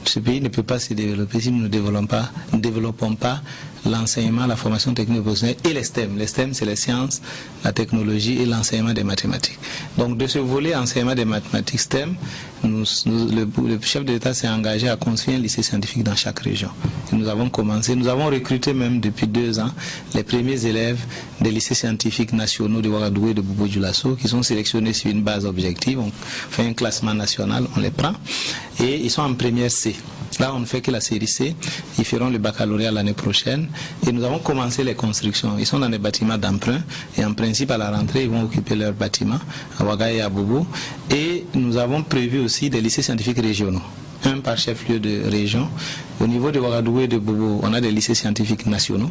ce pays ne peut pas se développer si nous ne développons pas l'enseignement, la formation technique et professionnelle et les STEM. Les STEM, c'est les sciences, la technologie et l'enseignement des mathématiques. Donc de ce volet enseignement des mathématiques STEM, le chef de l'État s'est engagé à construire un lycée scientifique dans chaque région. Et nous avons commencé, nous avons recruté même depuis 2 ans les premiers élèves des lycées scientifiques nationaux de Ouagadougou et de Bobo-Dioulasso qui sont sélectionnés sur une base objective. On fait un classement national, on les prend et ils sont en première C. Là, on ne fait que la série C. Ils feront le baccalauréat l'année prochaine. Et nous avons commencé les constructions. Ils sont dans des bâtiments d'emprunt. Et en principe, à la rentrée, ils vont occuper leurs bâtiments à Ouaga et à Bobo. Et nous avons prévu aussi des lycées scientifiques régionaux. Un par chef-lieu de région. Au niveau de Ouagadougou et de Bobo, on a des lycées scientifiques nationaux.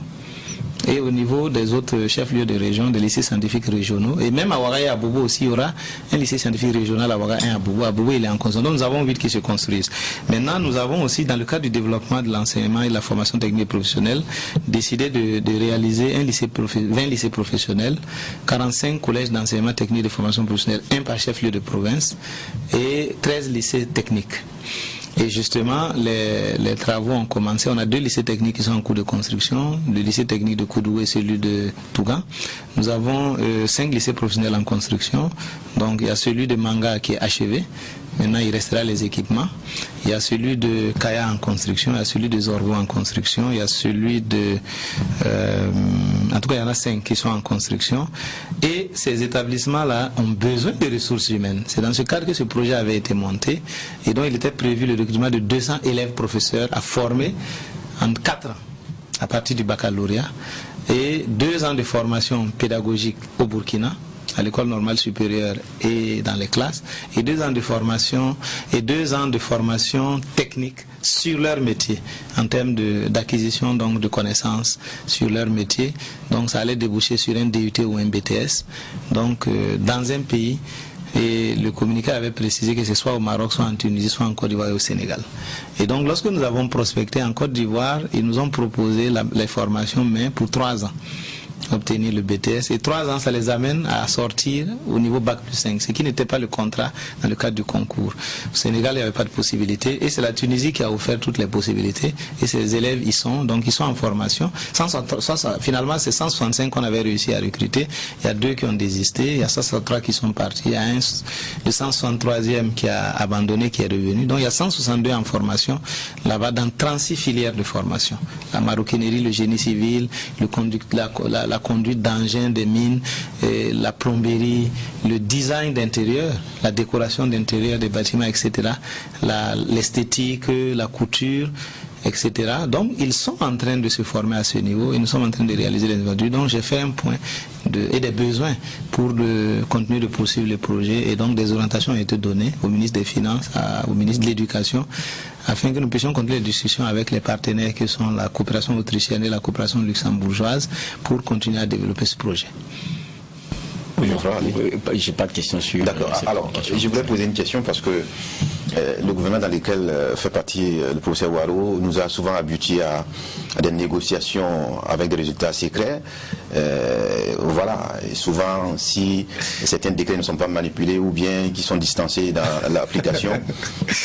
Et au niveau des autres chefs-lieux de région, des lycées scientifiques régionaux. Et même à Ouaga et à Bobo aussi, il y aura un lycée scientifique régional à Ouaga et à Bobo. À Bobo, il est en construction. Donc nous avons envie qu'ils se construisent. Maintenant, nous avons aussi, dans le cadre du développement de l'enseignement et de la formation technique et professionnelle, décidé de réaliser 20 lycées professionnels, 45 collèges d'enseignement technique et de formation professionnelle, un par chef-lieu de province, et 13 lycées techniques. Et justement, les travaux ont commencé. On a 2 lycées techniques qui sont en cours de construction, le lycée technique de Koudou et celui de Tougan. Nous avons 5 lycées professionnels en construction. Donc il y a celui de Manga qui est achevé. Maintenant, il restera les équipements. Il y a celui de Kaya en construction, il y a celui de Zorgo en construction, il y a celui de... en tout cas, il y en a 5 qui sont en construction. Et ces établissements-là ont besoin de ressources humaines. C'est dans ce cadre que ce projet avait été monté. Et donc, il était prévu le recrutement de 200 élèves professeurs à former en 4 ans, à partir du baccalauréat. Et 2 ans de formation pédagogique au Burkina, à l'école normale supérieure et dans les classes, et 2 ans de formation technique sur leur métier, en termes d'acquisition donc de connaissances sur leur métier. Donc ça allait déboucher sur un DUT ou un BTS. Donc dans un pays, et le communiqué avait précisé que ce soit au Maroc, soit en Tunisie, soit en Côte d'Ivoire et au Sénégal. Et donc lorsque nous avons prospecté en Côte d'Ivoire, ils nous ont proposé les formations, mais pour 3 ans. Obtenir le BTS et 3 ans, ça les amène à sortir au niveau Bac plus 5, ce qui n'était pas le contrat dans le cadre du concours. Au Sénégal, il n'y avait pas de possibilité et c'est la Tunisie qui a offert toutes les possibilités et ces élèves y sont, donc ils sont en formation. Finalement, c'est 165 qu'on avait réussi à recruter. Il y a 2 qui ont désisté, il y a 163 qui sont partis, il y a le 163e qui a abandonné, qui est revenu. Donc il y a 162 en formation là-bas dans 36 filières de formation. La maroquinerie, le génie civil, la conduite d'engins, des mines, la plomberie, le design d'intérieur, la décoration d'intérieur des bâtiments, etc., l'esthétique, la couture, etc. Donc, ils sont en train de se former à ce niveau et nous sommes en train de réaliser les études. Donc, j'ai fait un point et des besoins pour continuer de poursuivre le projet et donc des orientations ont été données au ministre des Finances, au ministre de l'Éducation, afin que nous puissions continuer les discussions avec les partenaires qui sont la coopération autrichienne et la coopération luxembourgeoise pour continuer à développer ce projet. Oui, j'ai pas de question sur... D'accord. Alors, je voulais poser une question parce que le gouvernement dans lequel fait partie le professeur Waro nous a souvent habitués à des négociations avec des résultats secrets. Voilà, et souvent si certains décrets ne sont pas manipulés ou bien qui sont distancés dans l'application,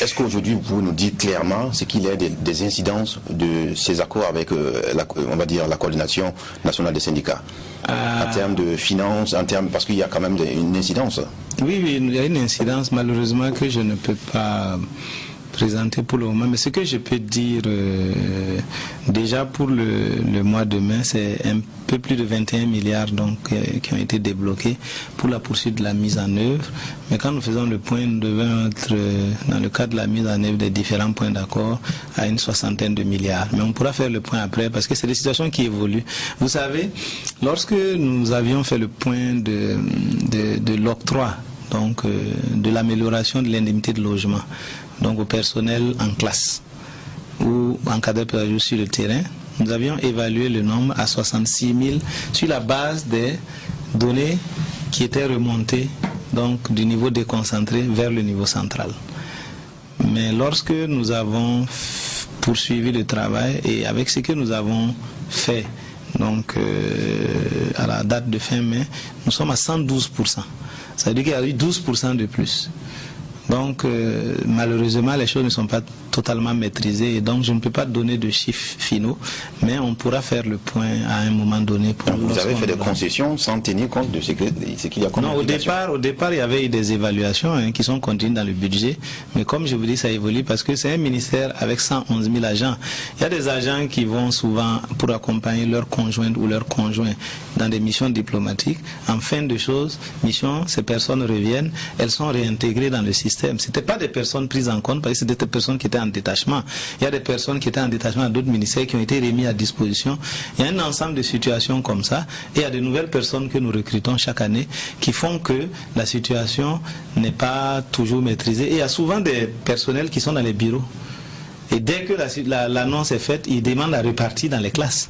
est-ce qu'aujourd'hui vous pouvez nous dire clairement ce qu'il y a des incidences de ces accords avec on va dire la coordination nationale des syndicats en termes de finances, en termes, parce qu'il y a quand même une incidence. Oui, il y a une incidence malheureusement que je ne peux pas présenter pour le moment, mais ce que je peux dire déjà pour le mois de mai, c'est un peu plus de 21 milliards donc, qui ont été débloqués pour la poursuite de la mise en œuvre. Mais quand nous faisons le point, nous devons être dans le cadre de la mise en œuvre des différents points d'accord à une soixantaine de milliards. Mais on pourra faire le point après parce que c'est des situations qui évoluent. Vous savez, lorsque nous avions fait le point de l'octroi, donc de l'amélioration de l'indemnité de logement, donc au personnel en classe ou encadré pédagogique sur le terrain, nous avions évalué le nombre à 66 000 sur la base des données qui étaient remontées donc du niveau déconcentré vers le niveau central. Mais lorsque nous avons poursuivi le travail et avec ce que nous avons fait donc à la date de fin mai, nous sommes à 112%. Ça veut dire qu'il y a eu 12% de plus. Donc malheureusement les choses ne sont pas totalement maîtrisées et donc je ne peux pas donner de chiffres finaux, mais on pourra faire le point à un moment donné. Vous avez fait des concessions sans tenir compte de ce qu'il y a comme Non, au départ il y avait eu des évaluations qui sont contenues dans le budget, mais comme je vous dis ça évolue parce que c'est un ministère avec 111 000 agents. Il y a des agents qui vont souvent pour accompagner leurs conjointes ou leurs conjoints dans des missions diplomatiques. En fin de choses, ces personnes reviennent, elles sont réintégrées dans le système. Ce n'étaient pas des personnes prises en compte parce que c'était des personnes qui étaient en détachement. Il y a des personnes qui étaient en détachement à d'autres ministères qui ont été remis à disposition. Il y a un ensemble de situations comme ça et il y a de nouvelles personnes que nous recrutons chaque année qui font que la situation n'est pas toujours maîtrisée. Et il y a souvent des personnels qui sont dans les bureaux. Et dès que l'annonce est faite, ils demandent à repartir dans les classes.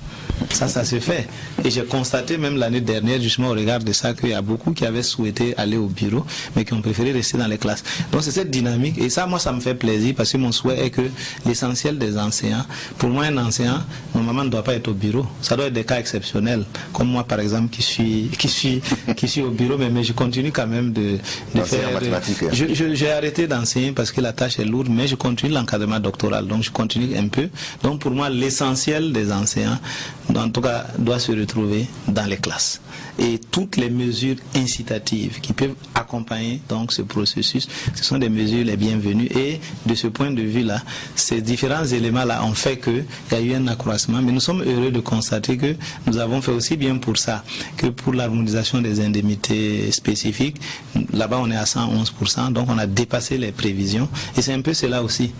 Ça se fait. Et j'ai constaté même l'année dernière, justement au regard de ça, qu'il y a beaucoup qui avaient souhaité aller au bureau, mais qui ont préféré rester dans les classes. Donc c'est cette dynamique. Et ça, moi, ça me fait plaisir parce que mon souhait est que l'essentiel des enseignants, pour moi, un enseignant, normalement, ne doit pas être au bureau. Ça doit être des cas exceptionnels. Comme moi, par exemple, qui suis au bureau, mais je continue quand même de faire... J'ai arrêté d'enseigner parce que la tâche est lourde, mais je continue l'encadrement doctoral. Donc je continue un peu. Donc pour moi, l'essentiel des enseignants, en tout cas, doit se retrouver dans les classes. Et toutes les mesures incitatives qui peuvent accompagner donc ce processus, ce sont des mesures les bienvenues. Et de ce point de vue-là, ces différents éléments-là ont fait qu'il y a eu un accroissement. Mais nous sommes heureux de constater que nous avons fait aussi bien pour ça que pour l'harmonisation des indemnités spécifiques. Là-bas, on est à 111%, donc on a dépassé les prévisions. Et c'est un peu cela aussi.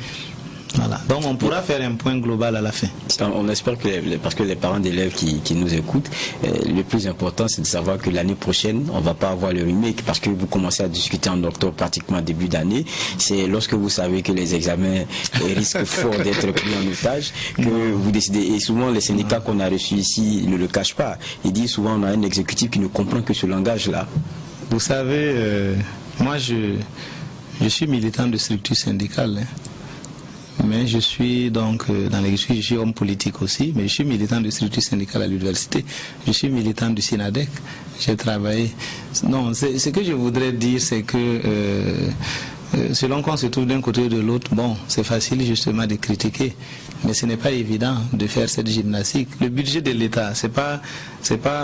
Voilà. Donc on pourra faire un point global à la fin. On espère que, parce que les parents d'élèves qui nous écoutent, le plus important c'est de savoir que l'année prochaine, on ne va pas avoir le remake parce que vous commencez à discuter en octobre, pratiquement début d'année. C'est lorsque vous savez que les examens risquent fort d'être pris en otage que vous décidez. Et souvent les syndicats qu'on a reçus ici ne le cachent pas. Ils disent souvent on a un exécutif qui ne comprend que ce langage-là. Vous savez, moi je suis militant de structure syndicale. Mais je suis donc dans l'exécutif, je suis homme politique aussi, mais je suis militant de structure syndicale à l'université. Je suis militant du SINADEC. J'ai travaillé. Non, ce que je voudrais dire, c'est que selon qu'on se trouve d'un côté ou de l'autre, bon, c'est facile justement de critiquer, mais ce n'est pas évident de faire cette gymnastique. Le budget de l'État, c'est pas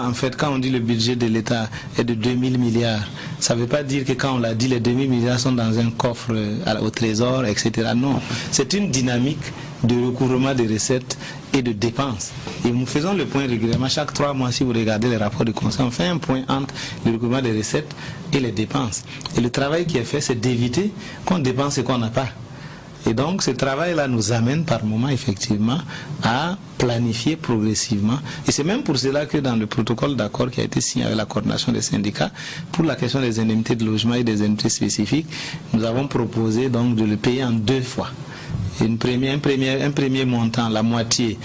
en fait, quand on dit le budget de l'État est de 2000 milliards, ça ne veut pas dire que quand on l'a dit, les 2000 milliards sont dans un coffre au trésor, etc. Non, c'est une dynamique de recouvrement des recettes et de dépenses. Et nous faisons le point régulièrement. Chaque 3 mois, si vous regardez les rapports de conseil, on fait un point entre le recouvrement des recettes et les dépenses. Et le travail qui est fait, c'est d'éviter qu'on dépense ce qu'on n'a pas. Et donc ce travail-là nous amène par moments effectivement à planifier progressivement. Et c'est même pour cela que dans le protocole d'accord qui a été signé avec la coordination des syndicats, pour la question des indemnités de logement et des indemnités spécifiques, nous avons proposé donc de le payer en 2 fois. Un premier montant, la moitié,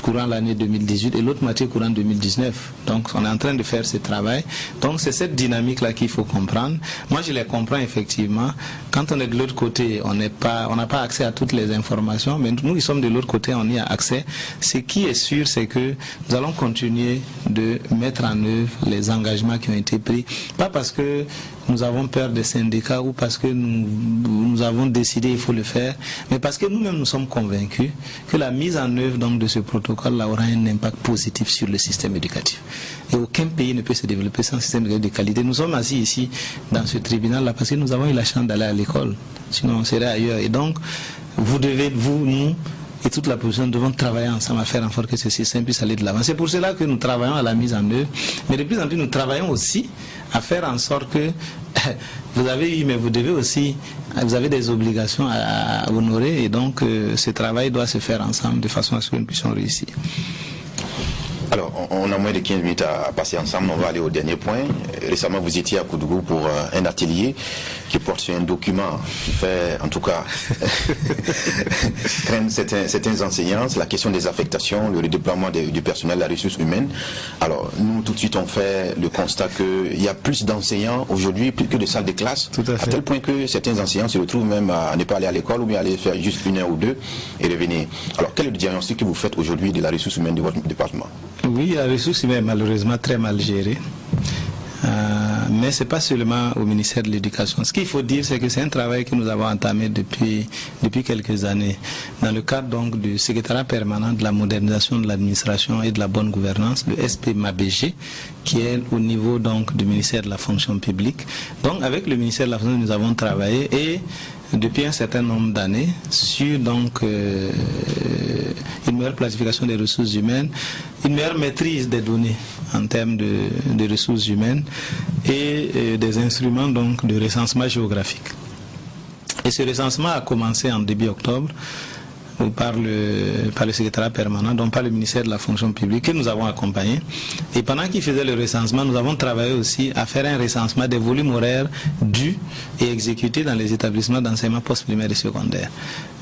courant l'année 2018 et l'autre moitié courant 2019. Donc on est en train de faire ce travail. Donc c'est cette dynamique-là qu'il faut comprendre. Moi je les comprends effectivement. Quand on est de l'autre côté, on n'a pas accès à toutes les informations, mais nous qui sommes de l'autre côté, on y a accès. Ce qui est sûr, c'est que nous allons continuer de mettre en œuvre les engagements qui ont été pris. Pas parce que nous avons peur des syndicats ou parce que nous avons décidé il faut le faire, mais parce que nous-mêmes nous sommes convaincus que la mise en œuvre donc de ce protocole-là aura un impact positif sur le système éducatif. Et aucun pays ne peut se développer sans système éducatif de qualité. Nous sommes assis ici dans ce tribunal-là parce que nous avons eu la chance d'aller à l'école, sinon on serait ailleurs. Et donc, vous devez, nous et toute la population devons travailler ensemble à faire en sorte que ce système puisse aller de l'avant. C'est pour cela que nous travaillons à la mise en œuvre, mais de plus en plus nous travaillons aussi à faire en sorte que vous avez eu, mais vous devez aussi, vous avez des obligations à honorer, et donc ce travail doit se faire ensemble de façon à ce que nous puissions réussir. Alors, on a moins de 15 minutes à passer ensemble, on va aller au dernier point. Récemment, vous étiez à Koudougou pour un atelier qui porte sur un document qui fait, en tout cas, craindre certains enseignants, la question des affectations, le redéploiement du personnel, la ressource humaine. Alors, nous, tout de suite, on fait le constat qu'il y a plus d'enseignants aujourd'hui que de salles de classe, à tel point que certains enseignants se retrouvent même à ne pas aller à l'école ou bien aller faire juste une heure ou deux et revenir. Alors, quel est le diagnostic que vous faites aujourd'hui de la ressource humaine de votre département? Oui, la ressource humaine est malheureusement très mal gérée. Mais ce n'est pas seulement au ministère de l'Éducation. Ce qu'il faut dire, c'est que c'est un travail que nous avons entamé depuis quelques années. Dans le cadre donc du secrétariat permanent de la modernisation de l'administration et de la bonne gouvernance, le SPMABG, qui est au niveau donc du ministère de la fonction publique. Donc avec le ministère de la fonction publique, nous avons travaillé et depuis un certain nombre d'années sur donc une meilleure planification des ressources humaines, une meilleure maîtrise des données en termes de ressources humaines et des instruments donc de recensement géographique. Et ce recensement a commencé en début octobre par le secrétariat permanent, donc par le ministère de la fonction publique que nous avons accompagné. Et pendant qu'il faisait le recensement, nous avons travaillé aussi à faire un recensement des volumes horaires dus et exécutés dans les établissements d'enseignement post-primaire et secondaire.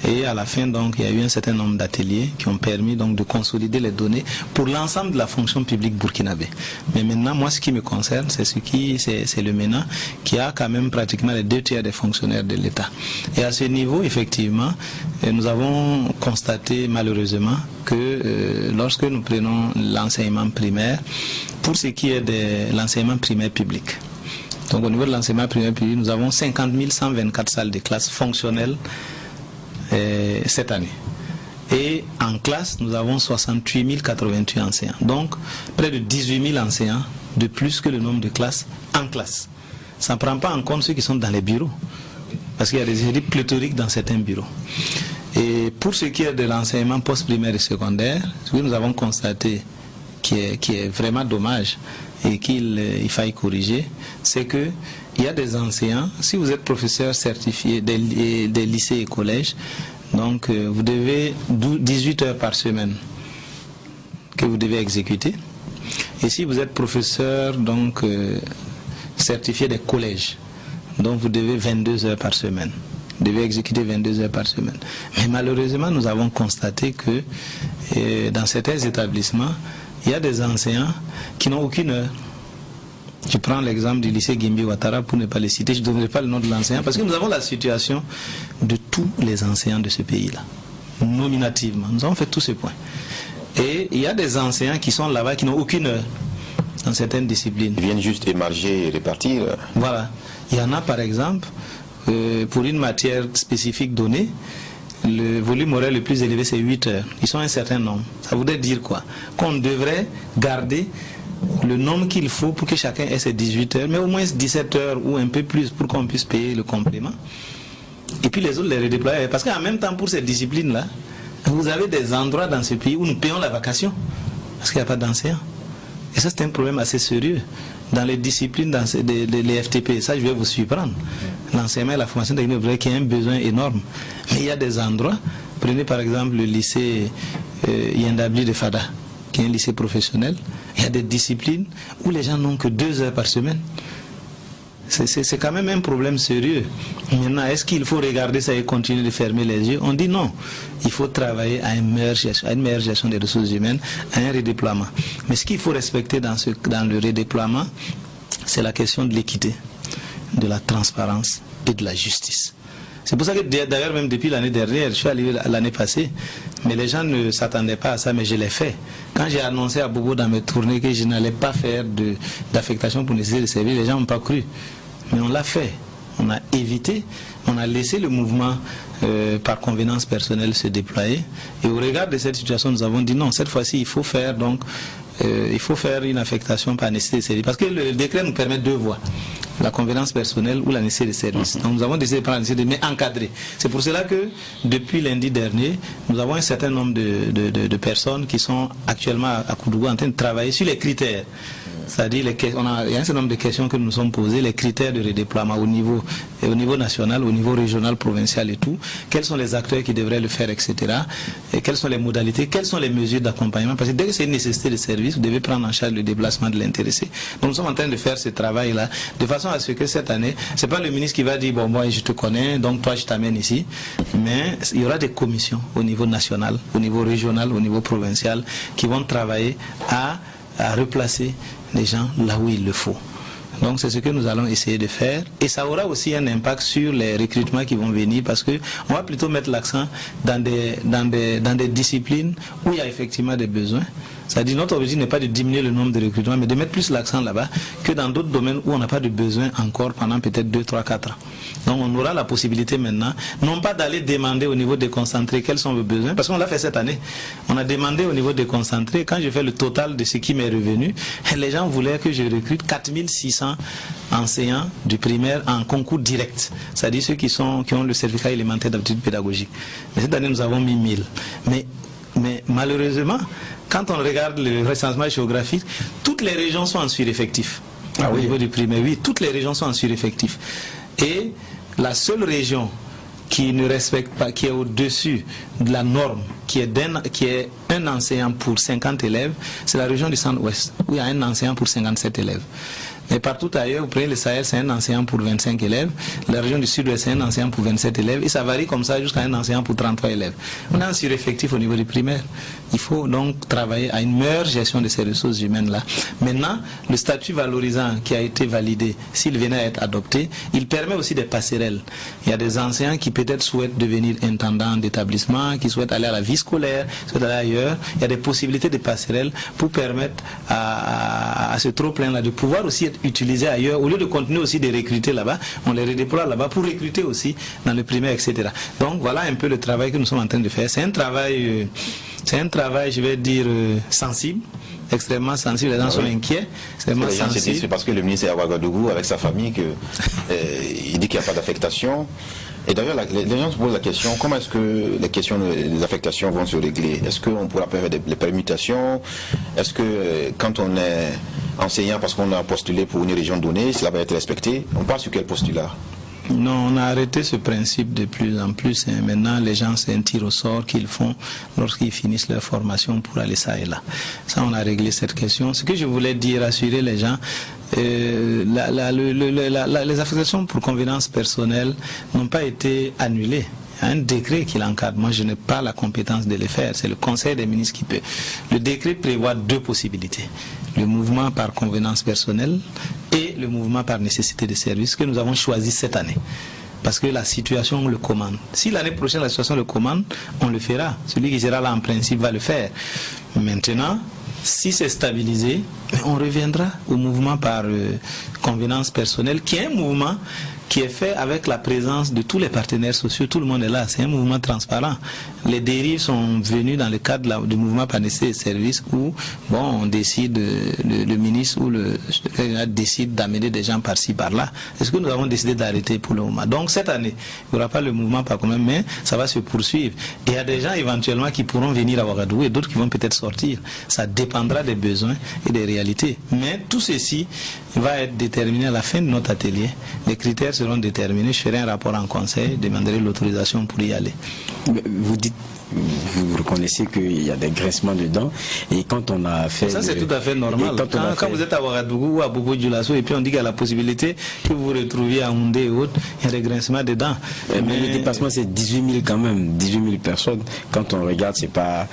Et à la fin, donc, il y a eu un certain nombre d'ateliers qui ont permis donc de consolider les données pour l'ensemble de la fonction publique burkinabé. Mais maintenant, moi, ce qui me concerne, c'est le MENA qui a quand même pratiquement les 2/3 des fonctionnaires de l'État. Et à ce niveau, effectivement, nous avons constaté malheureusement que lorsque nous prenons l'enseignement primaire, pour ce qui est de l'enseignement primaire public, donc au niveau de l'enseignement primaire public, nous avons 50 124 salles de classe fonctionnelles cette année. Et en classe, nous avons 68 088 enseignants. Donc, près de 18 000 enseignants de plus que le nombre de classes en classe. Ça ne prend pas en compte ceux qui sont dans les bureaux, parce qu'il y a des équipes pléthoriques dans certains bureaux. Et pour ce qui est de l'enseignement post-primaire et secondaire, ce que nous avons constaté qui est vraiment dommage et qu'il faille corriger, c'est que il y a des enseignants, si vous êtes professeur certifié des lycées et collèges, donc vous devez 18 heures par semaine que vous devez exécuter. Et si vous êtes professeur donc certifié des collèges, donc vous devez 22 heures par semaine. Vous devez exécuter 22 heures par semaine. Mais malheureusement, nous avons constaté que dans certains établissements, il y a des enseignants qui n'ont aucune heure. Je prends l'exemple du lycée Gimbi Ouattara pour ne pas le citer, je ne donnerai pas le nom de l'enseignant parce que nous avons la situation de tous les enseignants de ce pays-là, nominativement. Nous avons fait tous ces points. Et il y a des enseignants qui sont là-bas qui n'ont aucune heure dans certaines disciplines. Ils viennent juste émarger et répartir. Voilà. Il y en a par exemple, pour une matière spécifique donnée, le volume horaire le plus élevé c'est 8 heures. Ils sont un certain nombre. Ça voudrait dire quoi? Qu'on devrait garder le nombre qu'il faut pour que chacun ait ses 18 heures, mais au moins 17 heures ou un peu plus pour qu'on puisse payer le complément. Et puis les autres les redéployer. Parce qu'en même temps pour ces disciplines-là, vous avez des endroits dans ce pays où nous payons la vacation. Parce qu'il n'y a pas d'enseignants. Et ça c'est un problème assez sérieux. Dans les disciplines, dans les FTP, ça je vais vous surprendre. L'enseignement et la formation technique, vous voyez qu'il y a un besoin énorme. Mais il y a des endroits, prenez par exemple le lycée Yendabli de Fada, qui est un lycée professionnel, il y a des disciplines où les gens n'ont que 2 heures par semaine. C'est quand même un problème sérieux. Maintenant, est-ce qu'il faut regarder ça et continuer de fermer les yeux? On dit non. Il faut travailler à une meilleure gestion des ressources humaines, à un redéploiement. Mais ce qu'il faut respecter dans le redéploiement, c'est la question de l'équité, de la transparence et de la justice. C'est pour ça que d'ailleurs même depuis l'année dernière, je suis allé l'année passée, mais les gens ne s'attendaient pas à ça, mais je l'ai fait. Quand j'ai annoncé à Bobo dans mes tournées que je n'allais pas faire d'affectation pour nécessiter de servir, les gens n'ont pas cru. Mais on l'a fait. On a évité, on a laissé le mouvement par convenance personnelle se déployer. Et au regard de cette situation, nous avons dit non, cette fois-ci, il faut faire une affectation par nécessité de service. Parce que le décret nous permet deux voies. La convenance personnelle ou la nécessité de service. Donc nous avons décidé de prendre la nécessité, mais encadrer. C'est pour cela que depuis lundi dernier, nous avons un certain nombre de personnes qui sont actuellement à Koudougou en train de travailler sur les critères. C'est-à-dire, il y a un certain nombre de questions que nous nous sommes posées, les critères de redéploiement au niveau national, au niveau régional, provincial et tout. Quels sont les acteurs qui devraient le faire, etc. Et quelles sont les modalités, quelles sont les mesures d'accompagnement. Parce que dès que c'est une nécessité de service, vous devez prendre en charge le déplacement de l'intéressé. Donc nous sommes en train de faire ce travail-là, de façon à ce que cette année, c'est pas le ministre qui va dire, bon, moi je te connais, donc toi je t'amène ici. Mais il y aura des commissions au niveau national, au niveau régional, au niveau provincial, qui vont travailler à replacer les gens là où il le faut. Donc c'est ce que nous allons essayer de faire et ça aura aussi un impact sur les recrutements qui vont venir parce que on va plutôt mettre l'accent dans des disciplines où il y a effectivement des besoins. C'est-à-dire notre objectif n'est pas de diminuer le nombre de recrutements mais de mettre plus l'accent là-bas que dans d'autres domaines où on n'a pas de besoin encore pendant peut-être 2, 3, 4 ans. Donc on aura la possibilité maintenant, non pas d'aller demander au niveau déconcentré quels sont vos besoins, parce qu'on l'a fait cette année. On a demandé au niveau déconcentré, quand je fais le total de ce qui m'est revenu, les gens voulaient que je recrute 4600 enseignants du primaire en concours direct. C'est-à-dire ceux qui ont le certificat élémentaire d'aptitude pédagogique. Mais cette année nous avons mis 1000. Mais malheureusement, quand on regarde le recensement géographique, toutes les régions sont en sureffectif. Au niveau du primaire, oui, toutes les régions sont en sureffectif. Et la seule région qui ne respecte pas, qui est au-dessus de la norme, qui est un enseignant pour 50 élèves, c'est la région du centre-ouest, où il y a un enseignant pour 57 élèves. Mais partout ailleurs, vous prenez le Sahel, c'est un enseignant pour 25 élèves. La région du Sud-Ouest, c'est un enseignant pour 27 élèves. Et ça varie comme ça jusqu'à un enseignant pour 33 élèves. On a un sureffectif au niveau du primaire. Il faut donc travailler à une meilleure gestion de ces ressources humaines-là. Maintenant, le statut valorisant qui a été validé, s'il venait à être adopté, il permet aussi des passerelles. Il y a des enseignants qui peut-être souhaitent devenir intendants d'établissement, qui souhaitent aller à la vie scolaire, souhaitent aller ailleurs. Il y a des possibilités de passerelles pour permettre à ce trop-plein-là de pouvoir aussi être utilisé ailleurs. Au lieu de continuer aussi de recruter là-bas, on les redéploie là-bas pour recruter aussi dans le primaire, etc. Donc voilà un peu le travail que nous sommes en train de faire. C'est un travail, je vais dire, sensible, extrêmement sensible. Les gens sont inquiets, extrêmement sensibles. C'est parce que le ministre est à Ouagadougou avec sa famille il dit qu'il n'y a pas d'affectation. Et d'ailleurs, les gens se posent la question, comment est-ce que les questions des affectations vont se régler? Est-ce qu'on pourra faire des permutations? Est-ce que quand on est enseignant parce qu'on a postulé pour une région donnée, cela va être respecté? On parle sur quel postulat? Non, on a arrêté ce principe de plus en plus. Maintenant, les gens, c'est un tir au sort qu'ils font lorsqu'ils finissent leur formation pour aller ça et là. Ça, on a réglé cette question. Ce que je voulais dire, rassurer les gens, les affectations pour convenance personnelle n'ont pas été annulées. Il y a un décret qui l'encadre. Moi, je n'ai pas la compétence de le faire. C'est le Conseil des ministres qui peut. Le décret prévoit deux possibilités. Le mouvement par convenance personnelle et le mouvement par nécessité de service que nous avons choisi cette année. Parce que la situation le commande. Si l'année prochaine la situation le commande, on le fera. Celui qui sera là en principe va le faire. Maintenant, si c'est stabilisé, on reviendra au mouvement par convenance personnelle, qui est un mouvement qui est fait avec la présence de tous les partenaires sociaux. Tout le monde est là. C'est un mouvement transparent. Les dérives sont venues dans le cadre du mouvement par nécessité de service où, bon, on décide, le ministre ou le secrétaire décide d'amener des gens par-ci, par-là. Est-ce que nous avons décidé d'arrêter pour le moment? Donc cette année, il n'y aura pas le mouvement par commun, mais ça va se poursuivre. Et il y a des gens éventuellement qui pourront venir à Ouagadougou et d'autres qui vont peut-être sortir. Ça dépendra des besoins et des réalités. Mais tout ceci va être déterminé à la fin de notre atelier. Les critères seront déterminés. Je ferai un rapport en conseil, demanderai l'autorisation pour y aller. Vous dites vous reconnaissez qu'il y a des grincements dedans. Et quand on a fait... Ça, c'est tout à fait normal. Quand vous êtes à Ouagadougou ou à Bobo-Dioulasso et puis on dit qu'il y a la possibilité que vous vous retrouviez à Houndé et autres, il y a des grincements dedans. Mais le dépassement, c'est 18 000 quand même, 18 000 personnes. Quand on regarde, c'est pas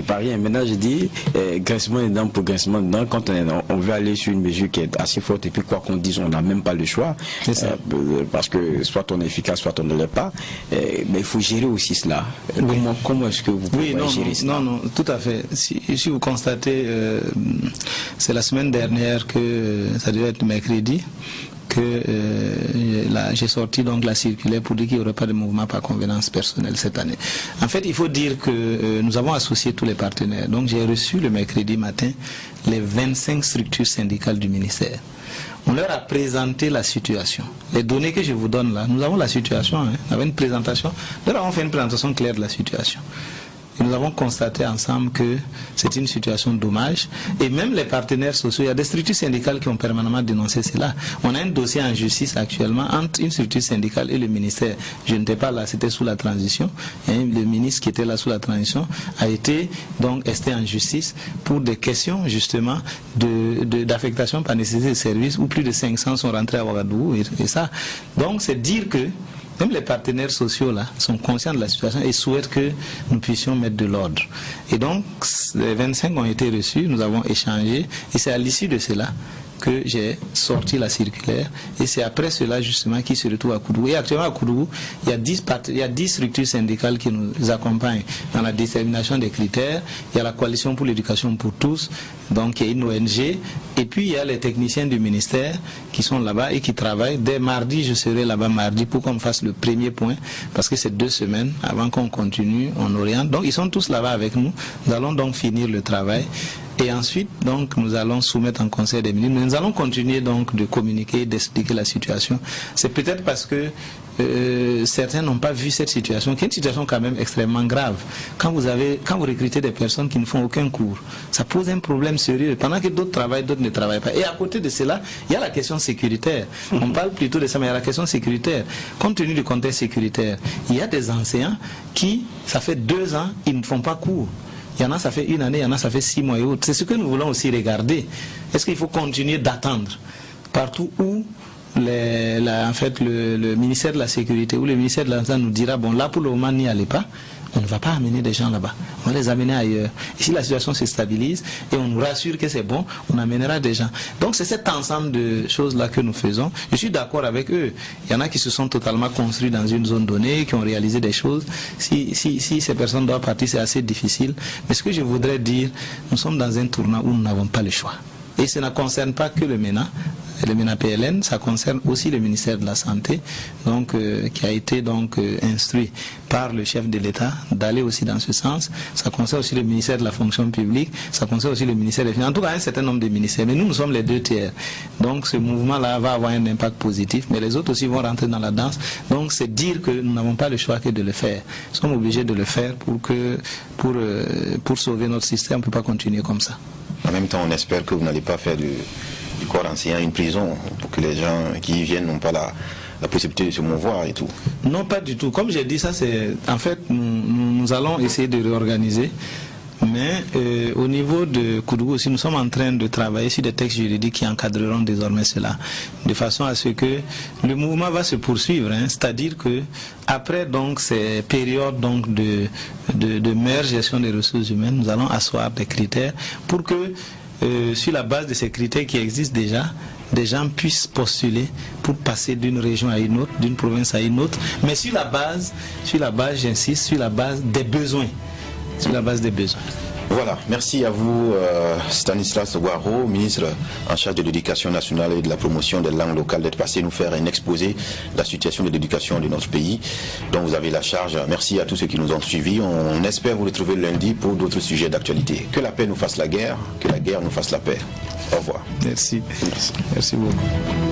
rien. Maintenant, je dis, grincement dedans pour grincement dedans, quand on veut aller sur une mesure qui est assez forte, et puis quoi qu'on dise, on n'a même pas le choix. Parce que soit on est efficace, soit on ne l'est pas. Mais il faut gérer aussi cela. Comment est-ce que vous pouvez gérer cela? Non, tout à fait. Si vous constatez, c'est la semaine dernière que, ça devait être mercredi, que j'ai sorti donc la circulaire pour dire qu'il n'y aurait pas de mouvement par convenance personnelle cette année. En fait, il faut dire que nous avons associé tous les partenaires. Donc j'ai reçu le mercredi matin les 25 structures syndicales du ministère. On leur a présenté la situation. Les données que je vous donne là, nous avons la situation, hein, on avait une présentation, nous avons fait une présentation claire de la situation. Et nous avons constaté ensemble que c'est une situation dommage. Et même les partenaires sociaux, il y a des structures syndicales qui ont permanemment dénoncé cela. On a un dossier en justice actuellement entre une structure syndicale et le ministère. Je n'étais pas là, c'était sous la transition. Et le ministre qui était là sous la transition a été donc resté en justice pour des questions justement d'affectation par nécessité de service où plus de 500 sont rentrés à Ouagadougou et ça. Donc c'est dire que même les partenaires sociaux là sont conscients de la situation et souhaitent que nous puissions mettre de l'ordre. Et donc, les 25 ont été reçus, nous avons échangé, et c'est à l'issue de cela que j'ai sorti la circulaire, et c'est après cela justement qu'il se retrouve à Koudougou. Et actuellement à Koudougou, il y a 10 structures syndicales qui nous accompagnent dans la détermination des critères. Il y a la coalition pour l'éducation pour tous, donc il y a une ONG, et puis il y a les techniciens du ministère qui sont là-bas et qui travaillent. Dès mardi, je serai là-bas mardi pour qu'on fasse le premier point, parce que c'est 2 semaines avant qu'on continue, on oriente. Donc ils sont tous là-bas avec nous. Nous allons donc finir le travail. Et ensuite, donc, nous allons soumettre en conseil des ministres. Nous allons continuer donc de communiquer, d'expliquer la situation. C'est peut-être parce que certains n'ont pas vu cette situation, qui est une situation quand même extrêmement grave. Quand vous recrutez des personnes qui ne font aucun cours, ça pose un problème sérieux. Pendant que d'autres travaillent, d'autres ne travaillent pas. Et à côté de cela, il y a la question sécuritaire. On parle plutôt de ça, mais il y a la question sécuritaire. Compte tenu du contexte sécuritaire, il y a des enseignants qui, ça fait 2 ans, ils ne font pas cours. Il y en a, ça fait 1 année, il y en a, ça fait 6 mois et autres. C'est ce que nous voulons aussi regarder. Est-ce qu'il faut continuer d'attendre partout où en fait, le ministère de la Sécurité ou le ministère de l'Intérieur nous dira, bon là pour le moment n'y allez pas, on ne va pas amener des gens là-bas, on va les amener ailleurs. Et si la situation se stabilise et on nous rassure que c'est bon, on amènera des gens. Donc c'est cet ensemble de choses-là que nous faisons. Je suis d'accord avec eux. Il y en a qui se sont totalement construits dans une zone donnée, qui ont réalisé des choses. Si ces personnes doivent partir, c'est assez difficile. Mais ce que je voudrais dire, nous sommes dans un tournant où nous n'avons pas le choix. Et ça ne concerne pas que le MENA-PLN, ça concerne aussi le ministère de la Santé, donc, qui a été donc instruit par le chef de l'État d'aller aussi dans ce sens. Ça concerne aussi le ministère de la Fonction publique, ça concerne aussi le ministère des Finances, en tout cas un certain nombre de ministères. Mais nous sommes les 2 tiers. Donc ce mouvement-là va avoir un impact positif, mais les autres aussi vont rentrer dans la danse. Donc c'est dire que nous n'avons pas le choix que de le faire. Nous sommes obligés de le faire pour sauver notre système. On ne peut pas continuer comme ça. En même temps, on espère que vous n'allez pas faire du corps enseignant une prison pour que les gens qui y viennent n'ont pas la possibilité de se mouvoir et tout. Non, pas du tout. Comme j'ai dit, ça c'est... En fait, nous allons essayer de réorganiser. Mais au niveau de Koudougou aussi, nous sommes en train de travailler sur des textes juridiques qui encadreront désormais cela, de façon à ce que le mouvement va se poursuivre, hein, c'est-à-dire que après donc ces périodes donc de meilleure gestion des ressources humaines, nous allons asseoir des critères pour que sur la base de ces critères qui existent déjà, des gens puissent postuler pour passer d'une région à une autre, d'une province à une autre, mais sur la base, j'insiste, sur la base des besoins. Sur la base des besoins. Voilà, merci à vous Stanislas Ouaro, ministre en charge de l'éducation nationale et de la promotion des langues locales, d'être passé nous faire un exposé de la situation de l'éducation de notre pays dont vous avez la charge. Merci à tous ceux qui nous ont suivis. On espère vous retrouver lundi pour d'autres sujets d'actualité. Que la paix nous fasse la guerre, que la guerre nous fasse la paix. Au revoir. Merci beaucoup.